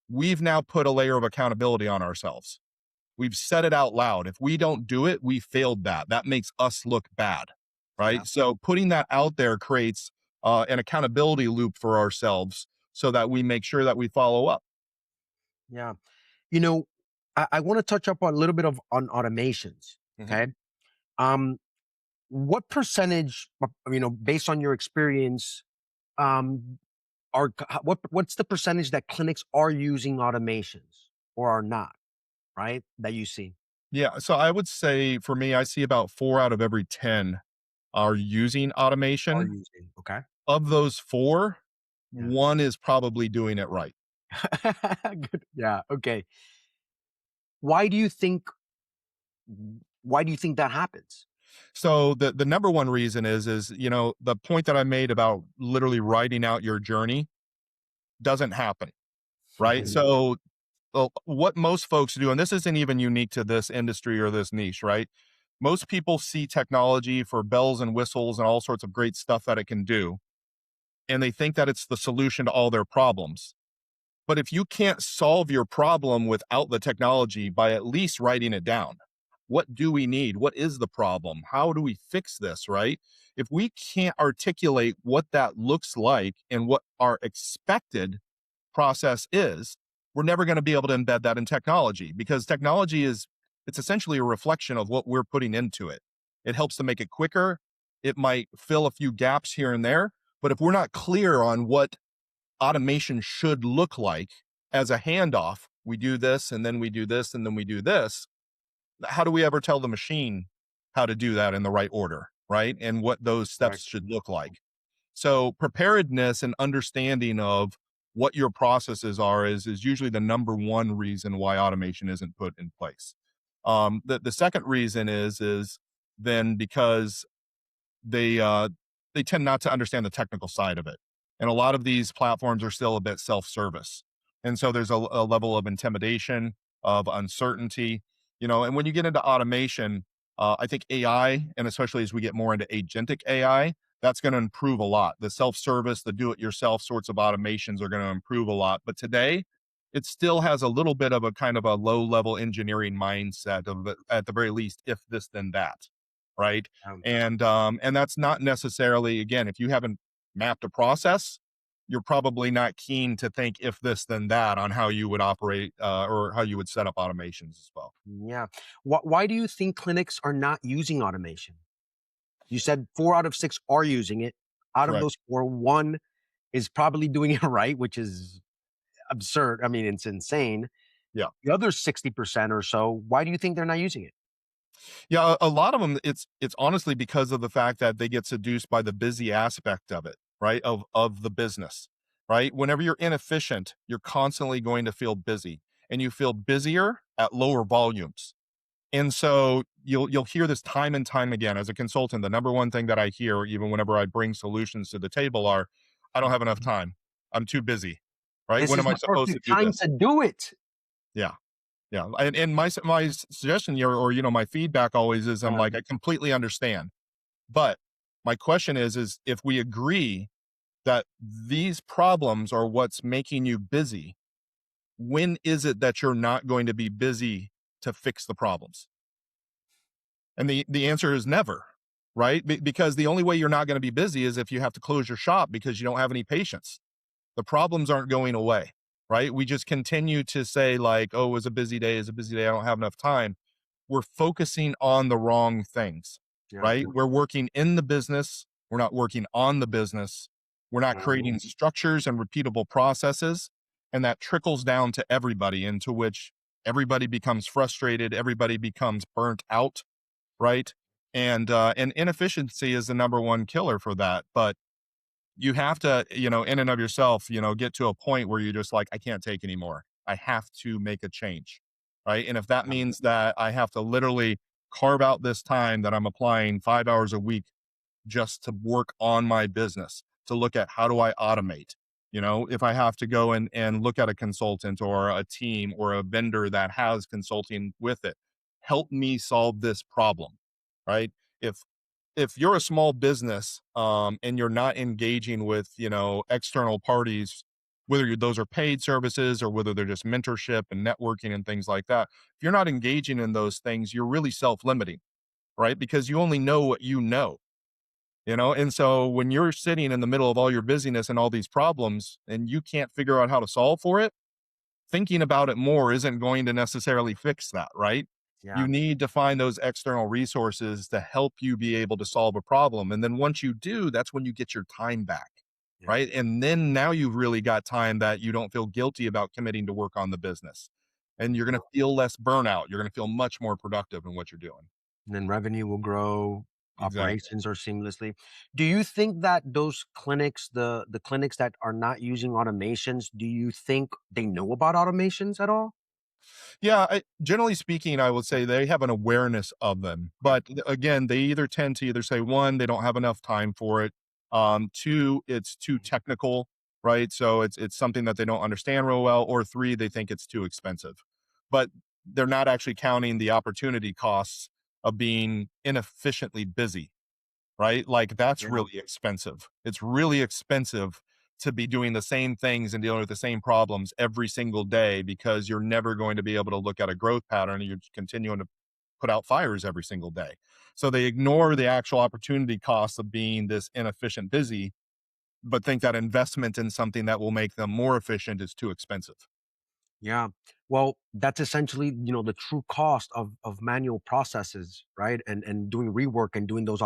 we've now put a layer of accountability on ourselves. We've said it out loud. If we don't do it, we failed that. That makes us look bad, Yeah. right? So putting that out there creates an accountability loop for ourselves so that we make sure that we follow up. Yeah. You know, I want to touch up on a little bit of on automations. Mhm. Okay. Um, what percentage, based on your experience, um, what's the percentage that clinics are using automations or are not, right? That you see Yeah. So I would say for me, I see about 4 out of every 10 are using are automation. using. Okay. Of those four, Yeah. one is probably doing it right. Good. Yeah. Okay. Why do you think? Why do you think that happens? So the number one reason is the point that I made about literally writing out your journey doesn't happen, right? So what most folks do, and this isn't even unique to this industry or this niche, right? Most people see technology for bells and whistles and all sorts of great stuff that it can do, and they think that it's the solution to all their problems. But if you can't solve your problem without the technology by at least writing it down, what do we need? What is the problem? How do we fix this, right? If we can't articulate what that looks like and what our expected process is, we're never going to be able to embed that in technology, because technology is, it's essentially a reflection of what we're putting into it. It helps to make it quicker. It might fill a few gaps here and there. But if we're not clear on what automation should look like as a handoff, we do this and then we do this and then we do this. How do we ever tell the machine how to do that in the right order, right? And what those steps Correct. should look like. So preparedness and understanding of what your processes are is usually the number one reason why automation isn't put in place. The second reason is then because they they tend not to understand the technical side of it, and a lot of these platforms are still a bit self-service, and so there's a level of intimidation, of uncertainty, and when you get into automation, I think AI, and especially as we get more into agentic AI, that's going to improve a lot. The self-service, the do-it-yourself sorts of automations are going to improve a lot, but today it still has a little bit of a kind of a low-level engineering mindset of at the very least, if this then that, right? Um, And that's not necessarily, again, if you haven't mapped a process, you're probably not keen to think if this then that on how you would operate, or how you would set up automations as well. yeah. Why do you think clinics are not using automation? You said 4 out of 6 are using it. Out of Correct. those 4, 1 is probably doing it right, which is absurd. I mean, it's insane. Yeah. The other 60% or so, why do you think they're not using it? Yeah, a lot of them, it's honestly because of the fact that they get seduced by the busy aspect of it, right? Of the business, right? Whenever you're inefficient, you're constantly going to feel busy, and you feel busier at lower volumes. And so you'll hear this time and time again as a consultant. The number one thing that I hear, even whenever I bring solutions to the table, are, "I don't have enough time. I'm too busy." Right? This When is am I the supposed to perfect do time this? to do it. Yeah. Yeah, and my suggestion here, or my feedback always is, I'm Yeah, like, I completely understand, but my question is if we agree that these problems are what's making you busy, when is it that you're not going to be busy to fix the problems? And the answer is never, right? Because the only way you're not going to be busy is if you have to close your shop because you don't have any patients. The problems aren't going away, right? We just continue to say like, "Oh, it was a busy day, it's a busy day, I don't have enough time." We're focusing on the wrong things, yeah, right? We're working in the business, we're not working on the business. We're not mhm, creating structures and repeatable processes, and that trickles down to everybody, into which everybody becomes frustrated, everybody becomes burnt out, right? And inefficiency is the number one killer for that. But you have to, in and of yourself, get to a point where you're just like, I can't take anymore. I have to make a change. Right. And if that yeah, means that I have to literally carve out this time that I'm applying 5 hours a week just to work on my business, to look at how do I automate. If I have to go and look at a consultant or a team or a vendor that has consulting with it, help me solve this problem, right? If you're a small business, and you're not engaging with, external parties, whether those are paid services or whether they're just mentorship and networking and things like that, if you're not engaging in those things, you're really self-limiting, right? Because you only know what you know. And so when you're sitting in the middle of all your busyness and all these problems and you can't figure out how to solve for it, thinking about it more isn't going to necessarily fix that, right? yeah, You need to find those external resources to help you be able to solve a problem. And then once you do, that's when you get your time back, yeah. right? And then now you've really got time that you don't feel guilty about committing to work on the business. And you're going to feel less burnout. You're going to feel much more productive in what you're doing. And then revenue will grow, Exactly. operations are seamlessly. Do you think that those clinics, the clinics that are not using automations, do you think they know about automations at all? Yeah, generally speaking, I would say they have an awareness of them, Okay. but again, they either tend to either say, one, they don't have enough time for it. Two, it's too Mhm. technical, right? So it's something that they don't understand real well. Or three, they think it's too expensive, but they're not actually counting the opportunity costs of being inefficiently busy, right? Like that's Yeah, really expensive. It's really expensive to be doing the same things and dealing with the same problems every single day, because you're never going to be able to look at a growth pattern, and you're just continuing to put out fires every single day. So they ignore the actual opportunity costs of being this inefficient busy, but think that investment in something that will make them more efficient is too expensive. Yeah. Well, that's essentially, the true cost of manual processes, right? And doing rework and doing those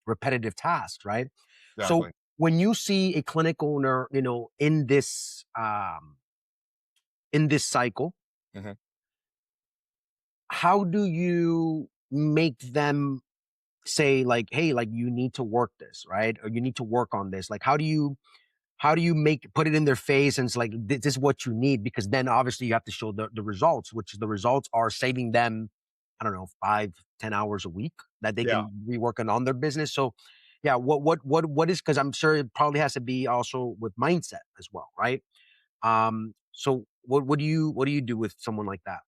repetitive tasks, right? So Exactly. when you see a clinic owner, in this cycle, Mhm. how do you make them say like, hey, like you need to work this, right? Or you need to work on this. Like how do you make put it in their face and it's like this is what you need, because then obviously you have to show the results, which the results are saving them, I don't know, 5-10 hours a week that they Yeah. can be working on their business. So yeah, what is, because I'm sure it probably has to be also with mindset as well, right? So what do you do with someone like that?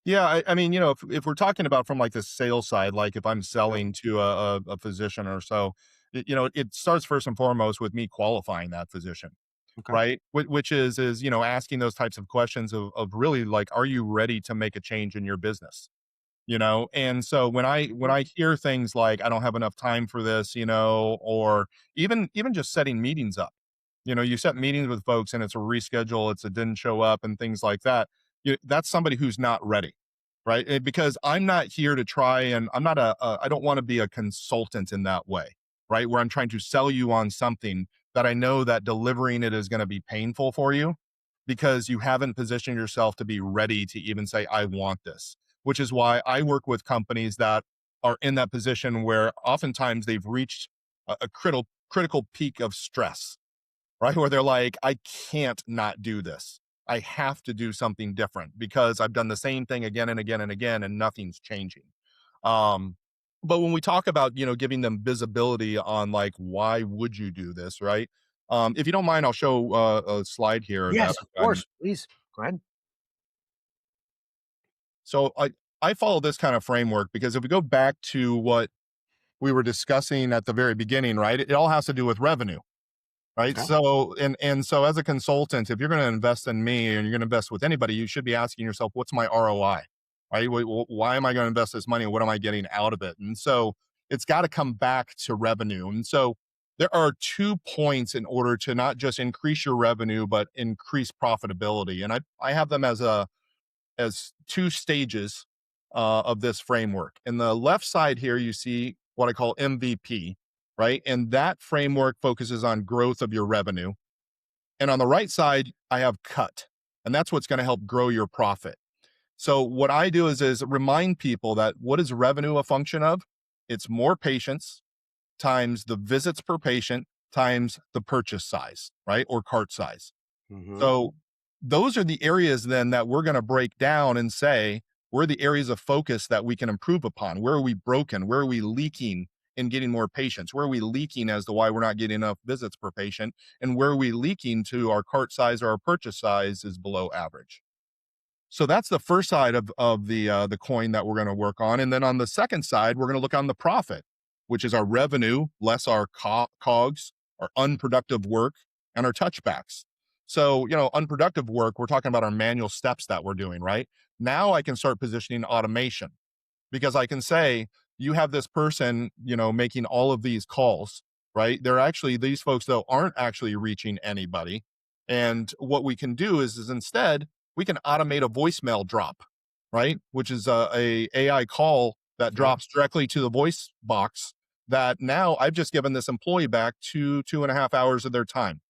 Yeah, I mean, if we're talking about from like the sales side, like if I'm Yeah. selling to a physician or so, it starts first and foremost with me qualifying that physician, Okay. right? Which is asking those types of questions of really like, are you ready to make a change in your business? And so when Mhm. I hear things like I don't have enough time for this, or even just setting meetings up, you set meetings with folks and it's a reschedule, it's a didn't show up and things like that. That's somebody who's not ready, right? Because I'm not here to try, and I'm not I don't want to be a consultant in that way, right? Where I'm trying to sell you on something that I know that delivering it is going to be painful for you because you haven't positioned yourself to be ready to even say I want this, which is why I work with companies that are in that position where oftentimes they've reached a critical peak of stress, right? Where they're like, I can't not do this. I have to do something different because I've done the same thing again and again and again, and nothing's changing. Um, but when we talk about, giving them visibility on like, why would you do this, right? If you don't mind, I'll show a slide here that Yes, of I've gotten. course. Please go ahead. So I follow this kind of framework because if we go back to what we were discussing at the very beginning, right? It all has to do with revenue, right? Okay. So and so as a consultant, if you're going to invest in me and you're going to invest with anybody, you should be asking yourself, what's my ROI? Right? Why am I going to invest this money? What am I getting out of it? And so it's got to come back to revenue. And so there are 2 points in order to not just increase your revenue, but increase profitability. And I have them as two stages of this framework. In the left side here, you see what I call MVP, right? And that framework focuses on growth of your revenue. And on the right side, I have cut, and that's what's going to help grow your profit. So what I do is remind people that what is revenue a function of? It's more patients times the visits per patient times the purchase size, right? Or cart size. Hmm. So those are the areas then that we're going to break down and say, where are the areas of focus that we can improve upon? Where are we broken? Where are we leaking in getting more patients? Where are we leaking as to why we're not getting enough visits per patient? And where are we leaking to our cart size or our purchase size is below average? So that's the first side of the coin that we're going to work on, and then on the second side, we're going to look on the profit, which is our revenue less our cogs, our unproductive work, and our touchbacks. So unproductive work, we're talking about our manual steps that we're doing. Right now, I can start positioning automation because I can say you have this person, making all of these calls, right? They're actually these folks though aren't actually reaching anybody. And what we can do is instead we can automate a voicemail drop, right? Which is a AI call that Okay. drops directly to the voice box that now I've just given this employee back 2.5 hours of their time,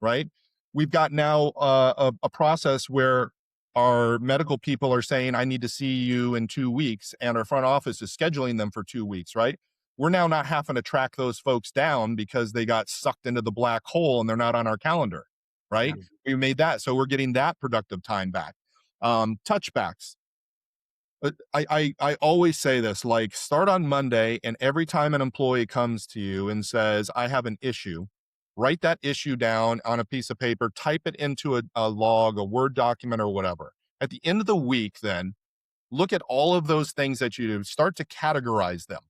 right? We've got now a process where our medical people are saying, I need to see you in 2 weeks, and our front office is scheduling them for 2 weeks, right? We're now not having to track those folks down because they got sucked into the black hole and they're not on our calendar, Yeah. right? We made that. So we're getting that productive time back. Touchbacks. I always say this, like, start on Monday, and every time an employee comes to you and says, I have an issue, write that issue down on a piece of paper, type it into a log, a Word document, or whatever. At the end of the week, then look at all of those things that you do, start to categorize them.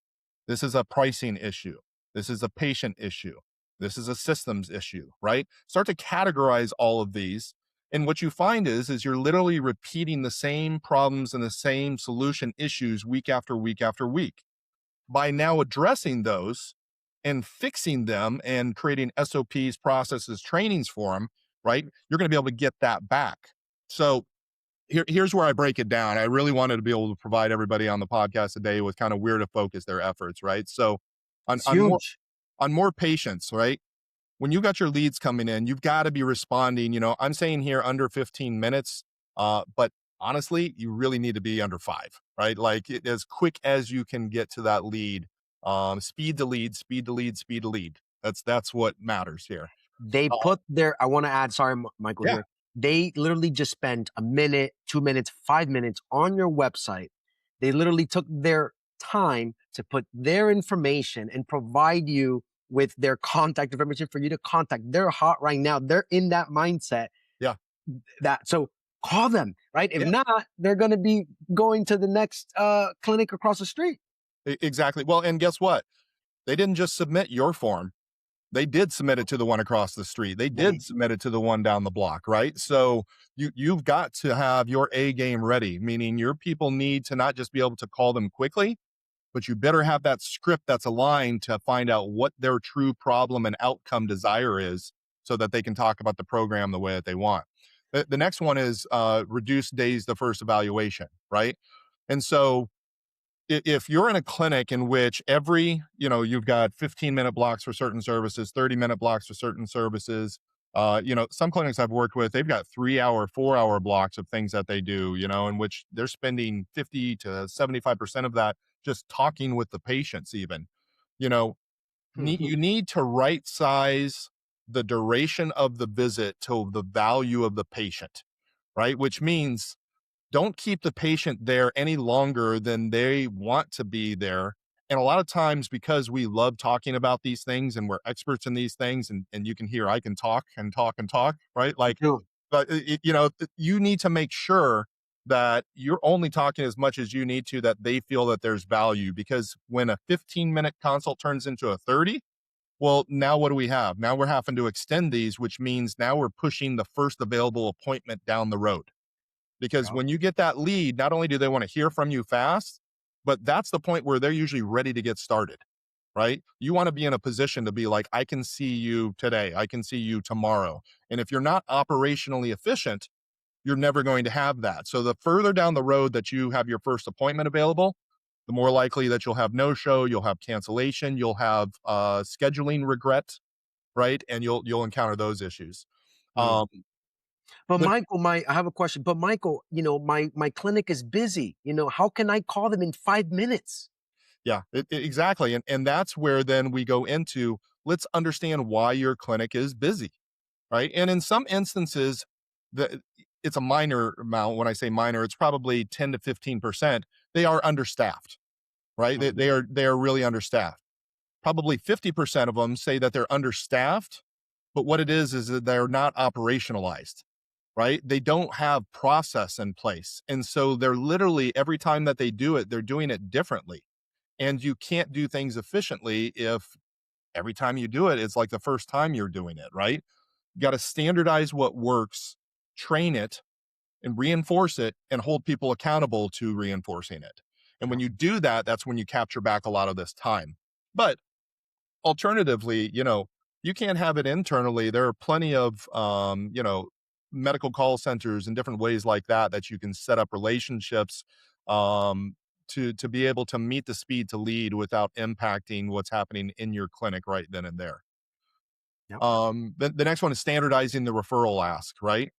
This is a pricing issue. This is a patient issue. This is a systems issue, right? Start to categorize all of these. And what you find is you're literally repeating the same problems and the same solution issues week after week after week. By now addressing those and fixing them and creating SOPs, processes, trainings for them, right? You're going to be able to get that back. So here's where I break it down. I really wanted to be able to provide everybody on the podcast today with kind of where to focus their efforts, right? So on, It's on more huge. on more patients, right? When you got your leads coming in, you've got to be responding. I'm saying here under 15 minutes, but honestly, you really need to be under 5, right? Like as quick as you can get to that lead. Speed to lead, speed to lead, speed to lead. That's what matters here. They Uh, put their I wanna add, sorry, Michael yeah, here. They literally just spent a minute, 2 minutes, 5 minutes on your website. They literally took their time to put their information and provide you with their contact information for you to contact. They're hot right now. They're in that mindset yeah, that so call them, right? If yeah. not, they're gonna be going to the next clinic across the street. Exactly. Well, and guess what? They didn't just submit your form. They did submit it to the one across the street. They They did submit it to the one down the block, right? So you've got to have your A game ready, meaning your people need to not just be able to call them quickly, but you better have that script that's aligned to find out what their true problem and outcome desire is so that they can talk about the program the way that they want. The next one is reduce days to first evaluation, right? And so if you're in a clinic in which you've got 15-minute blocks for certain services, 30-minute blocks for certain services, some clinics I've worked with, they've got 3-hour, 4-hour blocks of things that they do, in which they're spending 50 to 75% of that just talking with the patients even. You know, you need to right size the duration of the visit to the value of the patient, right? Which means don't keep the patient there any longer than they want to be there. And a lot of times, because we love talking about these things and we're experts in these things, and you can hear I can talk and talk and talk, right? You Like, do. but you need to make sure that you're only talking as much as you need to, that they feel that there's value. Because when a 15-minute consult turns into a 30, well, now what do we have? Now we're having to extend these, which means now we're pushing the first available appointment down the road. Because Yep. when you get that lead, not only do they want to hear from you fast, but that's the point where they're usually ready to get started, right? You want to be in a position to be like, I can see you today. I can see you tomorrow. And if you're not operationally efficient, you're never going to have that. So the further down the road that you have your first appointment available, the more likely that you'll have no show, you'll have cancellation, you'll have scheduling regret, right? And you'll encounter those issues. Mm. Um, But the Michael, my I have a question. But Michael, my clinic is busy. How can I call them in 5 minutes? Yeah, exactly. And that's where then we go into, let's understand why your clinic is busy, right? And in some instances, the it's a minor amount. When I say minor, it's probably 10 to 15%. They are understaffed, right? They, Mhm. they are they are really understaffed. Probably 50% of them say that they're understaffed, but what it is that they're not operationalized, right? They don't have process in place. And so they're literally every time that they do it, they're doing it differently, and you can't do things efficiently if every time you do it, it's like the first time you're doing it, right? You got to standardize what works, train it, and reinforce it, and hold people accountable to reinforcing it. And when Yep. you do that, that's when you capture back a lot of this time. But alternatively, you can't have it internally. There are plenty of, medical call centers and different ways like that you can set up relationships um, to be able to meet the speed to lead without impacting what's happening in your clinic right then and there. Yep. The next one is standardizing the referral ask, right?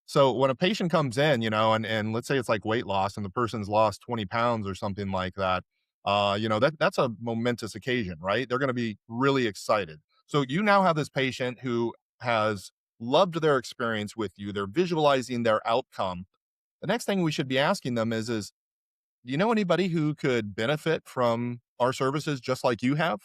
So when a patient comes in, and let's say it's like weight loss and the person's lost 20 pounds or something like that, that's a momentous occasion, right? They're going to be really excited. So you now have this patient who has loved their experience with you. They're visualizing their outcome. The next thing we should be asking them is, do you know anybody who could benefit from our services just like you have?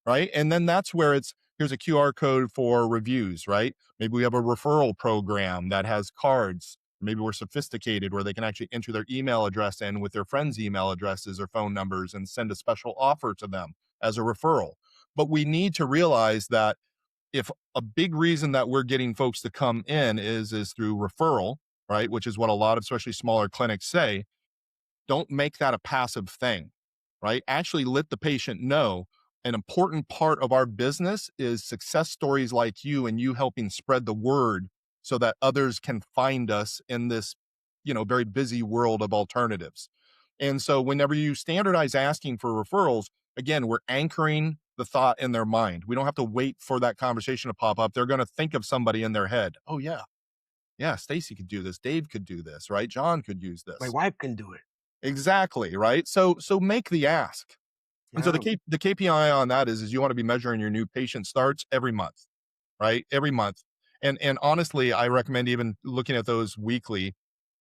Right? And then that's where here's a QR code for reviews, right? Maybe we have a referral program that has cards. Maybe we're sophisticated where they can actually enter their email address in with their friends' email addresses or phone numbers and send a special offer to them as a referral. But we need to realize that if a big reason that we're getting folks to come in is through referral, right? Which is what a lot of especially smaller clinics say, don't make that a passive thing, right? Actually let the patient know an important part of our business is success stories like you and you helping spread the word so that others can find us in this, very busy world of alternatives. And so whenever you standardize asking for referrals, again, we're anchoring the thought in their mind. We don't have to wait for that conversation to pop up. They're going to think of somebody in their head. Oh yeah, yeah, Stacy could do this, Dave could do this, right? John could use My this. wife can do it. Exactly, right? So make the ask. And so Yeah. the KPI on that is you want to be measuring your new patient starts every month, right? Every month. And honestly, I recommend even looking at those weekly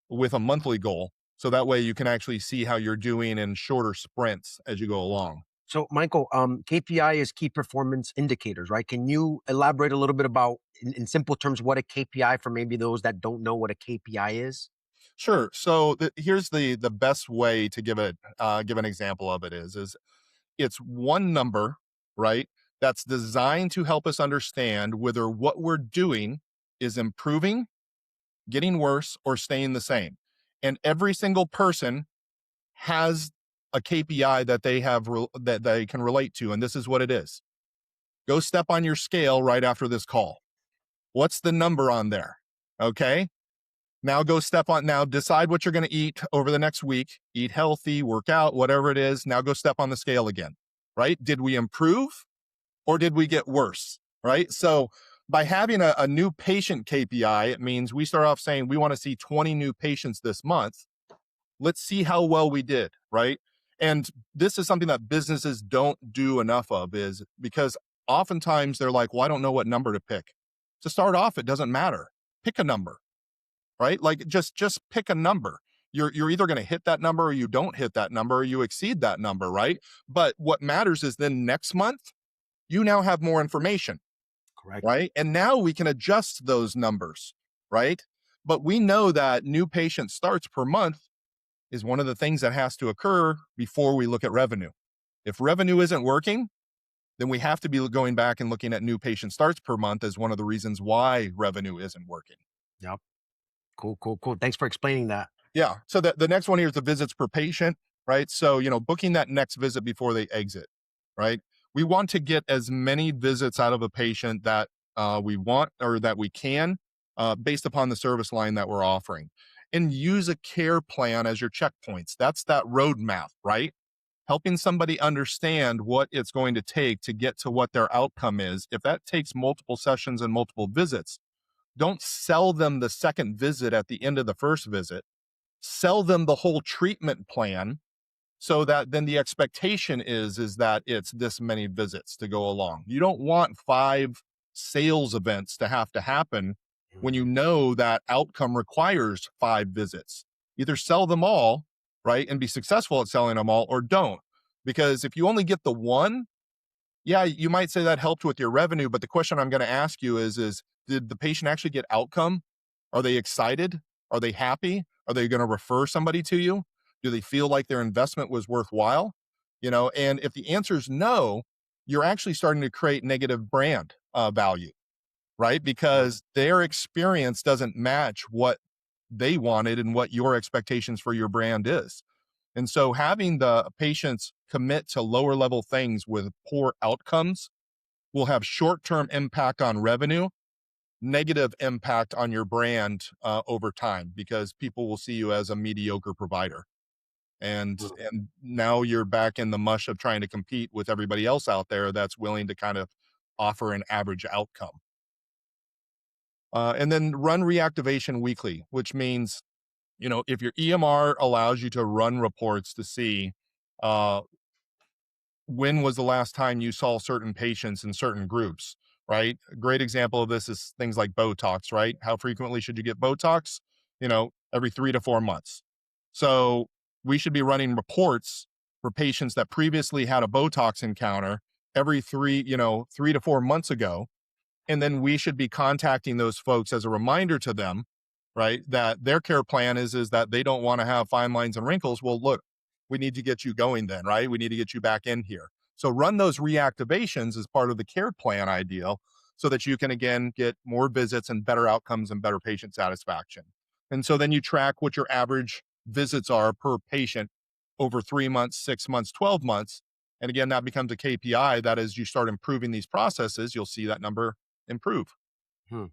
with a monthly goal. So that way you can actually see how you're doing in shorter sprints as you go along. So, Michael, KPI is key performance indicators, right? Can you elaborate a little bit about, in simple terms, what a KPI for maybe those that don't know what a KPI is? Sure. So here's the best way to give an example of it is it's one number, right? That's designed to help us understand whether what we're doing is improving, getting worse, or staying the same. And every single person has a KPI that they that they can relate to, and this is what it is. Go step on your scale right after this call. What's the number on there? Okay. Now go step on, now decide what you're going to eat over the next week. Eat healthy, work out, whatever it is. Now go step on the scale again, right? Did we improve or did we get worse, right? So by having a new patient KPI, it means we start off saying we want to see 20 new patients this month. Let's see how well we did, right? And this is something that businesses don't do enough of, is because oftentimes they're like, well, I don't know what number to pick. To start off, it doesn't matter. Pick a number, right? Like just pick a number. You're either going to hit that number or you don't hit that number or you exceed that number, right? But what matters is then next month, you now have more information, Correct. right? And now we can adjust those numbers, right? But we know that new patient starts per month is one of the things that has to occur before we look at revenue. If revenue isn't working, then we have to be going back and looking at new patient starts per month as one of the reasons why revenue isn't working. Yep. Cool, cool, cool. Thanks for explaining that. Yeah. So the next one here is the visits per patient, right? So, booking that next visit before they exit, right? We want to get as many visits out of a patient that we want or that we can based upon the service line that we're offering. And use a care plan as your checkpoints. That's that roadmap, right? Helping somebody understand what it's going to take to get to what their outcome is. If that takes multiple sessions and multiple visits, don't sell them the second visit at the end of the first visit. Sell them the whole treatment plan so that then the expectation is that it's this many visits to go along. You don't want 5 sales events to have to happen when you know that outcome requires 5 visits. Either sell them all, right, and be successful at selling them all, or don't. Because if you only get the one, yeah, you might say that helped with your revenue, but the question I'm going to ask you is did the patient actually get outcome? Are they excited? Are they happy? Are they going to refer somebody to you? Do they feel like their investment was worthwhile? And if the answer is no, you're actually starting to create negative brand value, right? Yeah. Because their experience doesn't match what they wanted and what your expectations for your brand is. And so having the patients commit to lower level things with poor outcomes will have short term impact on revenue, negative impact on your brand over time, because people will see you as a mediocre provider. And Mm. and now you're back in the mush of trying to compete with everybody else out there that's willing to kind of offer an average outcome. And then run reactivation weekly, which means, if your EMR allows you to run reports to see uh, when was the last time you saw certain patients in certain groups, right? A great example of this is things like Botox, right? How frequently should you get Botox? Every 3 to 4 months. So we should be running reports for patients that previously had a Botox encounter every 3 to 4 months ago, and then we should be contacting those folks as a reminder to them, right, that their care plan is that they don't want to have fine lines and wrinkles. Well, look, we need to get you going then, right? We need to get you back in here. So run those reactivations as part of the care plan ideal so that you can again get more visits and better outcomes and better patient satisfaction. And so then you track what your average visits are per patient over 3 months, 6 months, 12 months. And again, that becomes a KPI that as you start improving these processes, you'll see that number improve. Hmm.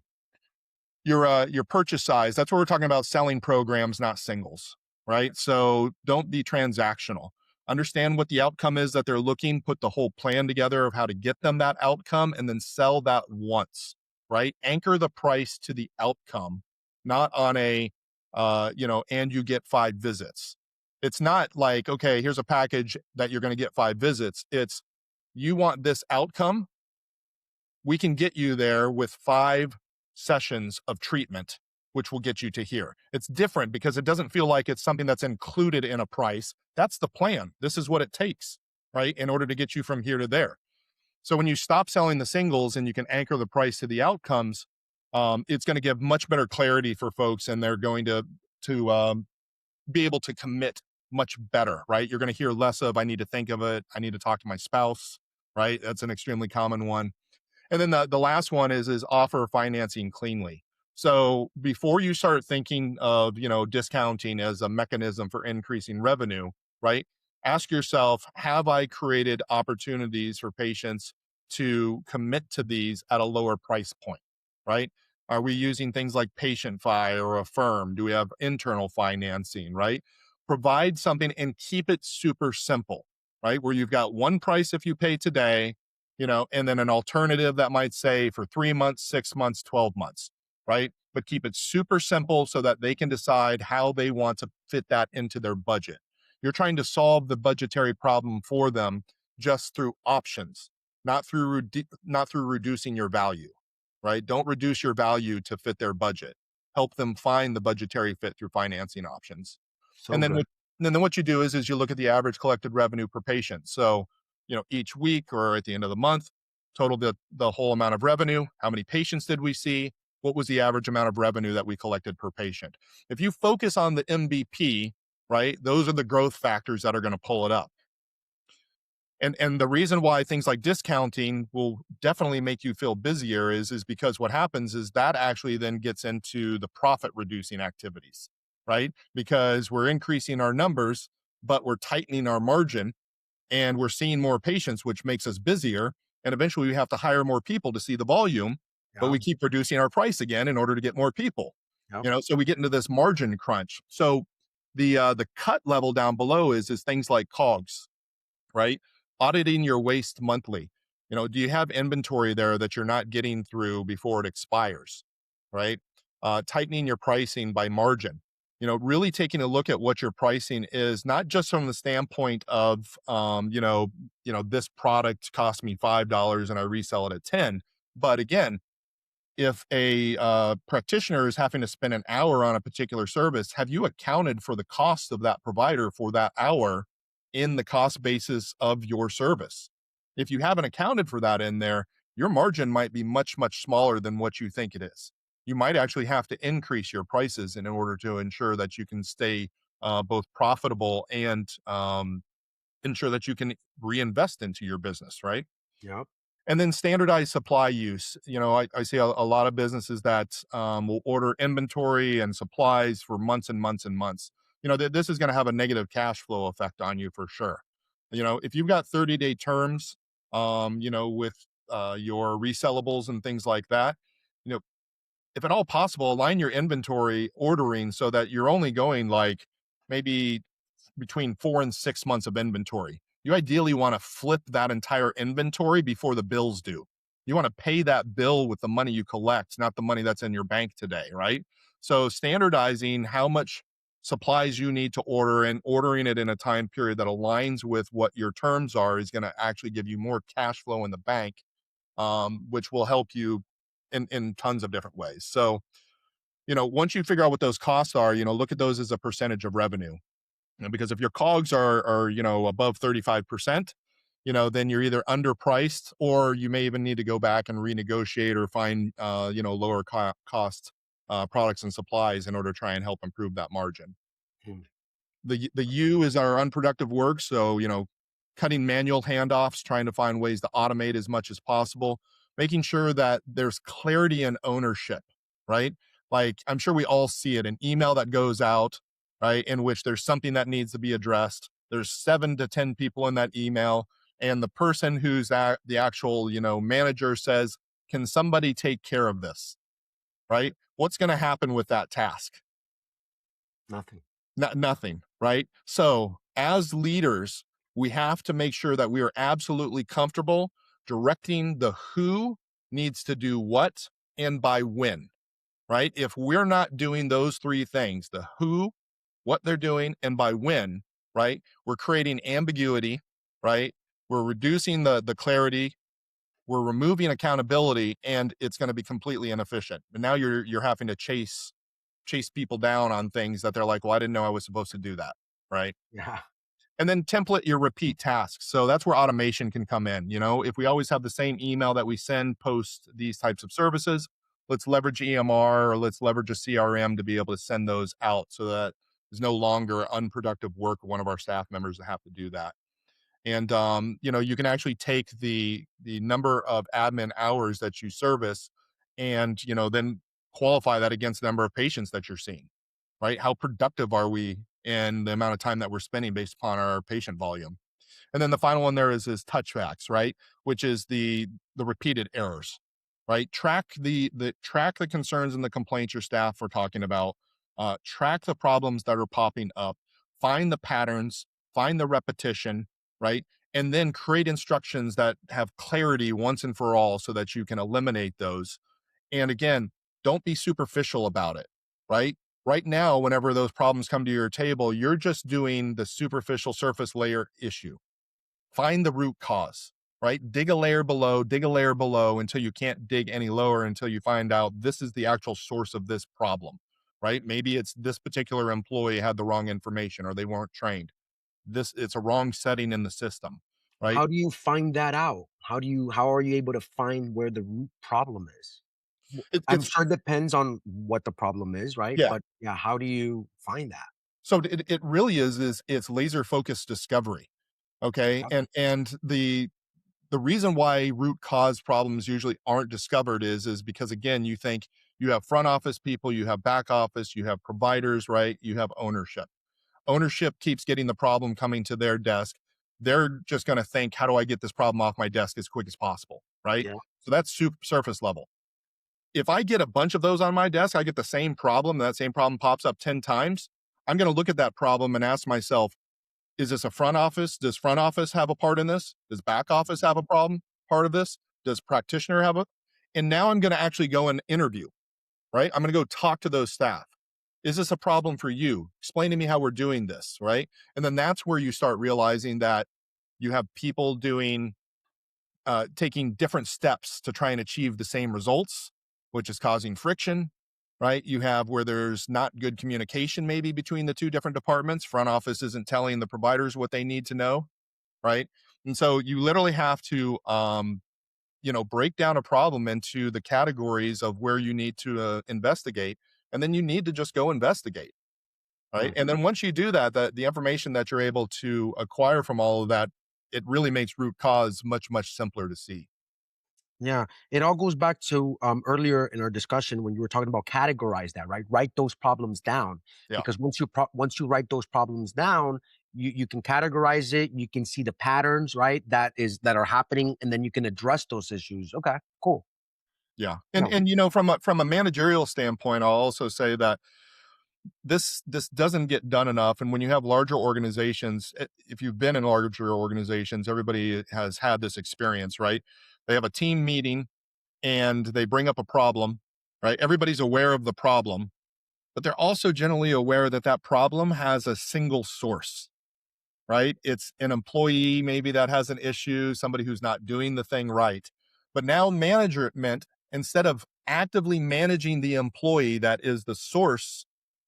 your purchase size. That's what we're talking about, selling programs, not singles, right? So don't be transactional. Understand what the outcome is that they're looking, put the whole plan together of how to get them that outcome, and then sell that once, right? Anchor the price to the outcome, not on a, and you get 5 visits. It's not like, okay, here's a package that you're going to get 5 visits. It's, you want this outcome, we can get you there with 5 sessions of treatment, which will get you to here. It's different because it doesn't feel like it's something that's included in a price. That's the plan. This is what it takes, right? In order to get you from here to there. So when you stop selling the singles and you can anchor the price to the outcomes, it's going to give much better clarity for folks, and they're going to be able to commit much better, right? You're going to hear less of, I need to think of it, I need to talk to my spouse, right? That's an extremely common one. And then the last one is offer financing cleanly. So before you start thinking of, discounting as a mechanism for increasing revenue, right? Ask yourself, have I created opportunities for patients to commit to these at a lower price point, right? Are we using things like Patient Fi or Affirm? Do we have internal financing, right? Provide something and keep it super simple, right? Where you've got one price if you pay today, and then an alternative that might say for 3 months, 6 months, 12 months, right? But keep it super simple so that they can decide how they want to fit that into their budget. You're trying to solve the budgetary problem for them just through options, not through reducing your value, right? Don't reduce your value to fit their budget. Help them find the budgetary fit through financing options. So And then good. what you do is you look at the average collected revenue per patient. So, each week or at the end of the month, total the whole amount of revenue. How many patients did we see? What was the average amount of revenue that we collected per patient? If you focus on the MVP, right, those are the growth factors that are going to pull it up. And the reason why things like discounting will definitely make you feel busier is because what happens is that actually then gets into the profit reducing activities, right? Because we're increasing our numbers, but we're tightening our margin, and we're seeing more patients, which makes us busier. And eventually we have to hire more people to see the volume, but Yeah. we keep reducing our price again in order to get more people. Yep. So we get into this margin crunch. So the cut level down below is things like COGS, right? Auditing your waste monthly. Do you have inventory there that you're not getting through before it expires, right? Tightening your pricing by margin. Really taking a look at what your pricing is, not just from the standpoint of, this product cost me $5 and I resell it at 10. But again, if a practitioner is having to spend an hour on a particular service, have you accounted for the cost of that provider for that hour in the cost basis of your service? If you haven't accounted for that in there, your margin might be much, much smaller than what you think it is. You might actually have to increase your prices in order to ensure that you can stay both profitable and ensure that you can reinvest into your business, right? Yep. And then standardized supply use. I see a lot of businesses that will order inventory and supplies for months and months and months. This is going to have a negative cash flow effect on you for sure. If you've got 30-day terms, with your resellables and things like that, you know, if at all possible, align your inventory ordering so that you're only going like maybe between 4 and 6 months of inventory. You ideally want to flip that entire inventory before the bills due. You want to pay that bill with the money you collect, not the money that's in your bank today, right? So standardizing how much supplies you need to order and ordering it in a time period that aligns with what your terms are is going to actually give you more cash flow in the bank, which will help you in tons of different ways. So, once you figure out what those costs are, look at those as a percentage of revenue. Because if your COGS are above 35%, then you're either underpriced or you may even need to go back and renegotiate or find lower cost products and supplies in order to try and help improve that margin. Mm. The U is our unproductive work. So, cutting manual handoffs, trying to find ways to automate as much as possible, making sure that there's clarity and ownership, right? Like I'm sure we all see it, an email that goes out, right, in which there's something that needs to be addressed. There's 7 to 10 people in that email, and the person who's the actual, manager says, "Can somebody take care of this?" right? What's going to happen with that task? Nothing. Nothing, right? So, as leaders, we have to make sure that we are absolutely comfortable directing the who needs to do what and by when, right? If we're not doing those three things, the who, what they're doing, and by when, right? We're creating ambiguity, right? We're reducing the clarity, we're removing accountability, and it's going to be completely inefficient. And now you're having to chase people down on things that they're like, well, I didn't know I was supposed to do that. Right. Yeah. And then template your repeat tasks. So that's where automation can come in. You know, if we always have the same email that we send post these types of services, let's leverage EMR or let's leverage a CRM to be able to send those out so that there's no longer unproductive work of one of our staff members that have to do that. And you know, you can actually take the number of admin hours that you service and, you know, then qualify that against the number of patients that you're seeing, right? How productive are we in the amount of time that we're spending based upon our patient volume? And then the final one there is touchbacks, right? Which is the repeated errors, right? Track the concerns and the complaints your staff are talking about. Track the problems that are popping up. Find the patterns. Find the repetition, right? And then create instructions that have clarity once and for all, so that you can eliminate those. And again, don't be superficial about it, right? Right now, whenever those problems come to your table, you're just doing the superficial surface layer issue. Find the root cause, right? Dig a layer below until you can't dig any lower, until you find out this is the actual source of this problem, right? Maybe it's this particular employee had the wrong information or they weren't trained. It's a wrong setting in the system, right? How do you find that out? How are you able to find where the root problem is? I'm It's sure it depends on what the problem is, right? yeah. But yeah, how do you find that? So it really is it's laser focused discovery. Okay. Yeah. And the reason why root cause problems usually aren't discovered is because again, you think you have front office people, you have back office, you have providers, right? You have ownership. Ownership keeps getting the problem coming to their desk. They're just going to think, how do I get this problem off my desk as quick as possible? Right. Yeah. So that's surface level. If I get a bunch of those on my desk, I get the same problem, that same problem pops up 10 times. I'm going to look at that problem and ask myself, is this a front office? Does front office have a part in this? Does back office have a problem part of this? Does practitioner have a? And now I'm going to actually go and interview, right? I'm going to go talk to those staff. Is this a problem for you? Explain to me how we're doing this, right? And then that's where you start realizing that you have people taking different steps to try and achieve the same results, which is causing friction, right? You have where there's not good communication maybe between the two different departments. Front office isn't telling the providers what they need to know, right? And so you literally have to, you know, break down a problem into the categories of where you need to investigate, and then you need to just go investigate, right? Mm. And then once you do that, the information that you're able to acquire from all of that, it really makes root cause much simpler to see. Yeah, it all goes back to earlier in our discussion when you were talking about categorize that, right? Write those problems down Yeah. because once you write those problems down, you can categorize it. You can see the patterns, right? That are happening, and then you can address those issues. Okay, cool. Yeah. Yeah, And you know, from a managerial standpoint, I'll also say that this doesn't get done enough. And when you have larger organizations, if you've been in larger organizations, everybody has had this experience, right? They have a team meeting and they bring up a problem, right? Everybody's aware of the problem, but they're also generally aware that that problem has a single source, right? It's an employee maybe that has an issue, somebody who's not doing the thing right. But now management, instead of actively managing the employee that is the source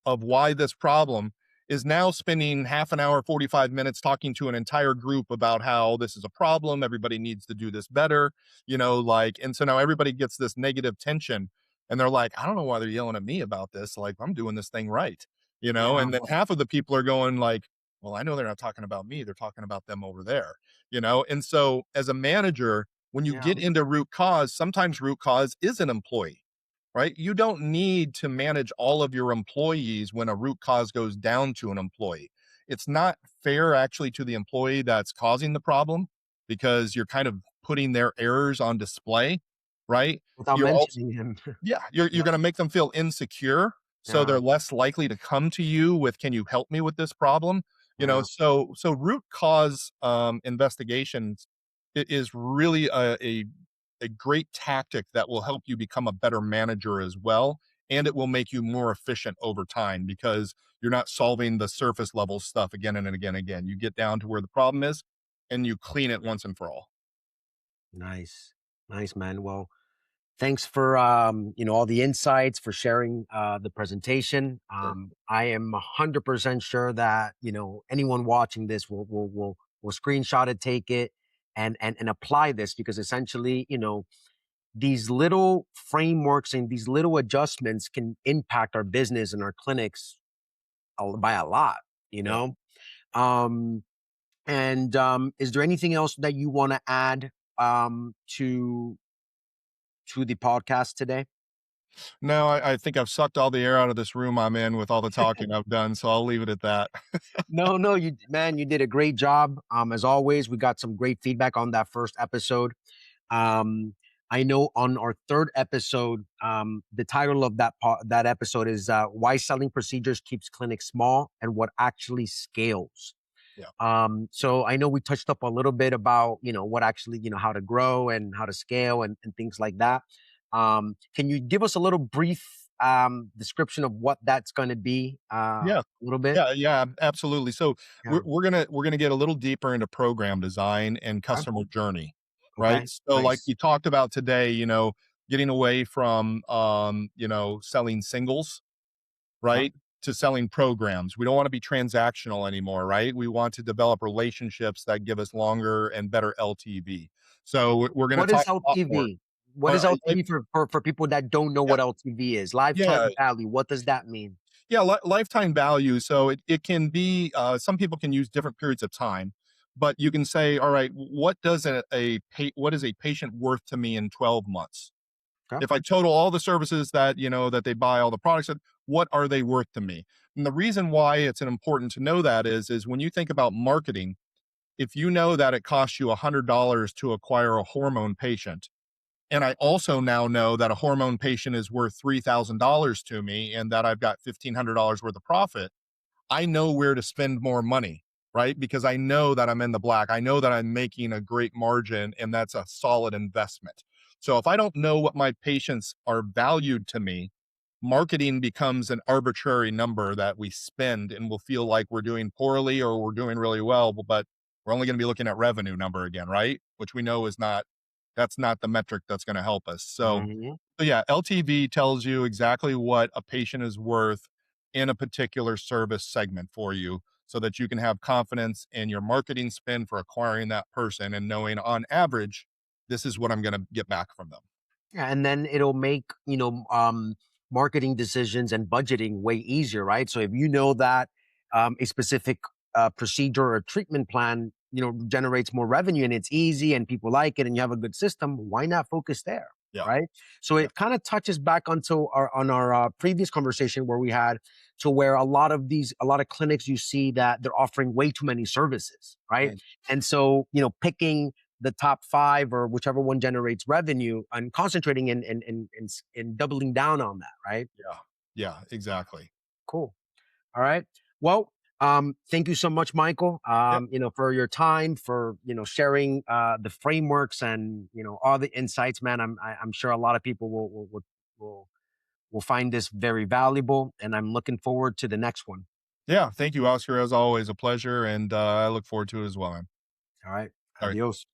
of why this problem, is now spending half an hour, 45 minutes talking to an entire group about how this is a problem. Everybody needs to do this better, you know, like, and so now everybody gets this negative tension and they're like, I don't know why they're yelling at me about this. Like, I'm doing this thing right, you know, yeah, and then half of the people are going like, well, I know they're not talking about me. They're talking about them over there, you know? And so as a manager, when you yeah. get into root cause, sometimes root cause is an employee, right? You don't need to manage all of your employees when a root cause goes down to an employee. It's not fair actually to the employee that's causing the problem because you're kind of putting their errors on display, right? Without You're also mentioning him. yeah, you're Yeah, gonna make them feel insecure, so yeah, they're less likely to come to you with, "Can you help me with this problem?" yeah. So root cause, investigations is really a great tactic that will help you become a better manager as well, and it will make you more efficient over time because you're not solving the surface level stuff again and again and again. You get down to where the problem is, and you clean it once and for all. Nice. Nice, man. Well, thanks for all the insights, for sharing the presentation. Sure. I am 100% sure that anyone watching this will screenshot it, take it, and apply this, because essentially, these little frameworks and these little adjustments can impact our business and our clinics by a lot. You Yeah. know, um, and is there anything else that you want to add to the podcast today? No, I think I've sucked all the air out of this room I'm in with all the talking I've done, so I'll leave it at that. No, no, you did a great job. As always, we got some great feedback on that first episode. Um, I know on our third episode, the title of that episode is "Why Selling Procedures Keeps Clinics Small and What Actually Scales." Yeah. So I know we touched up a little bit about what actually how to grow and how to scale and things like that. Can you give us a little brief description of what that's going to be? Yeah. A little bit. Yeah, absolutely. So Yeah. we're gonna get a little deeper into program design and Okay. customer journey, right? Okay. So like Nice. you talked about today, getting away from selling singles, Okay. right? To selling programs. We don't want to be transactional anymore, right? We want to develop relationships that give us longer and better LTV. So we're going to What is talk a lot more. LTV? What is LTV for people that don't know Yeah, what LTV is? Lifetime yeah, value. What does that mean? yeah, lifetime value. So it can be, some people can use different periods of time, but you can say, all right, what is a patient worth to me in 12 months? Okay. If I total all the services that they buy, all the products, what are they worth to me? And the reason why it's important to know that is when you think about marketing, if you know that it costs you $100 to acquire a hormone patient, and I also now know that a hormone patient is worth $3,000 to me and that I've got $1,500 worth of profit, I know where to spend more money, right? Because I know that I'm in the black. I know that I'm making a great margin and that's a solid investment. So if I don't know what my patients are valued to me, marketing becomes an arbitrary number that we spend and we'll feel like we're doing poorly or we're doing really well, but we're only going to be looking at revenue number again, right? Which we know that's not the metric that's going to help us. Hmm. So yeah, LTV tells you exactly what a patient is worth in a particular service segment for you so that you can have confidence in your marketing spend for acquiring that person and knowing on average, this is what I'm going to get back from them. Yeah, and then it'll make marketing decisions and budgeting way easier, right? So if you know that a specific procedure or treatment plan generates more revenue and it's easy and people like it and you have a good system, why not focus there? Yeah. Right. So Yeah. it kind of touches back onto our previous conversation where we had to where a lot of clinics you see that they're offering way too many services, right? Mm. And so picking the top five or whichever one generates revenue and concentrating in doubling down on that, right? Yeah. Yeah, exactly. Cool. All right. Well, thank you so much, Michael. Yeah. For your time, for sharing the frameworks and all the insights, man. I'm sure a lot of people will will find this very valuable, and I'm looking forward to the next one. Yeah. Thank you, Oscar. As always, a pleasure. And I look forward to it as well, man. All right. All right. Adios.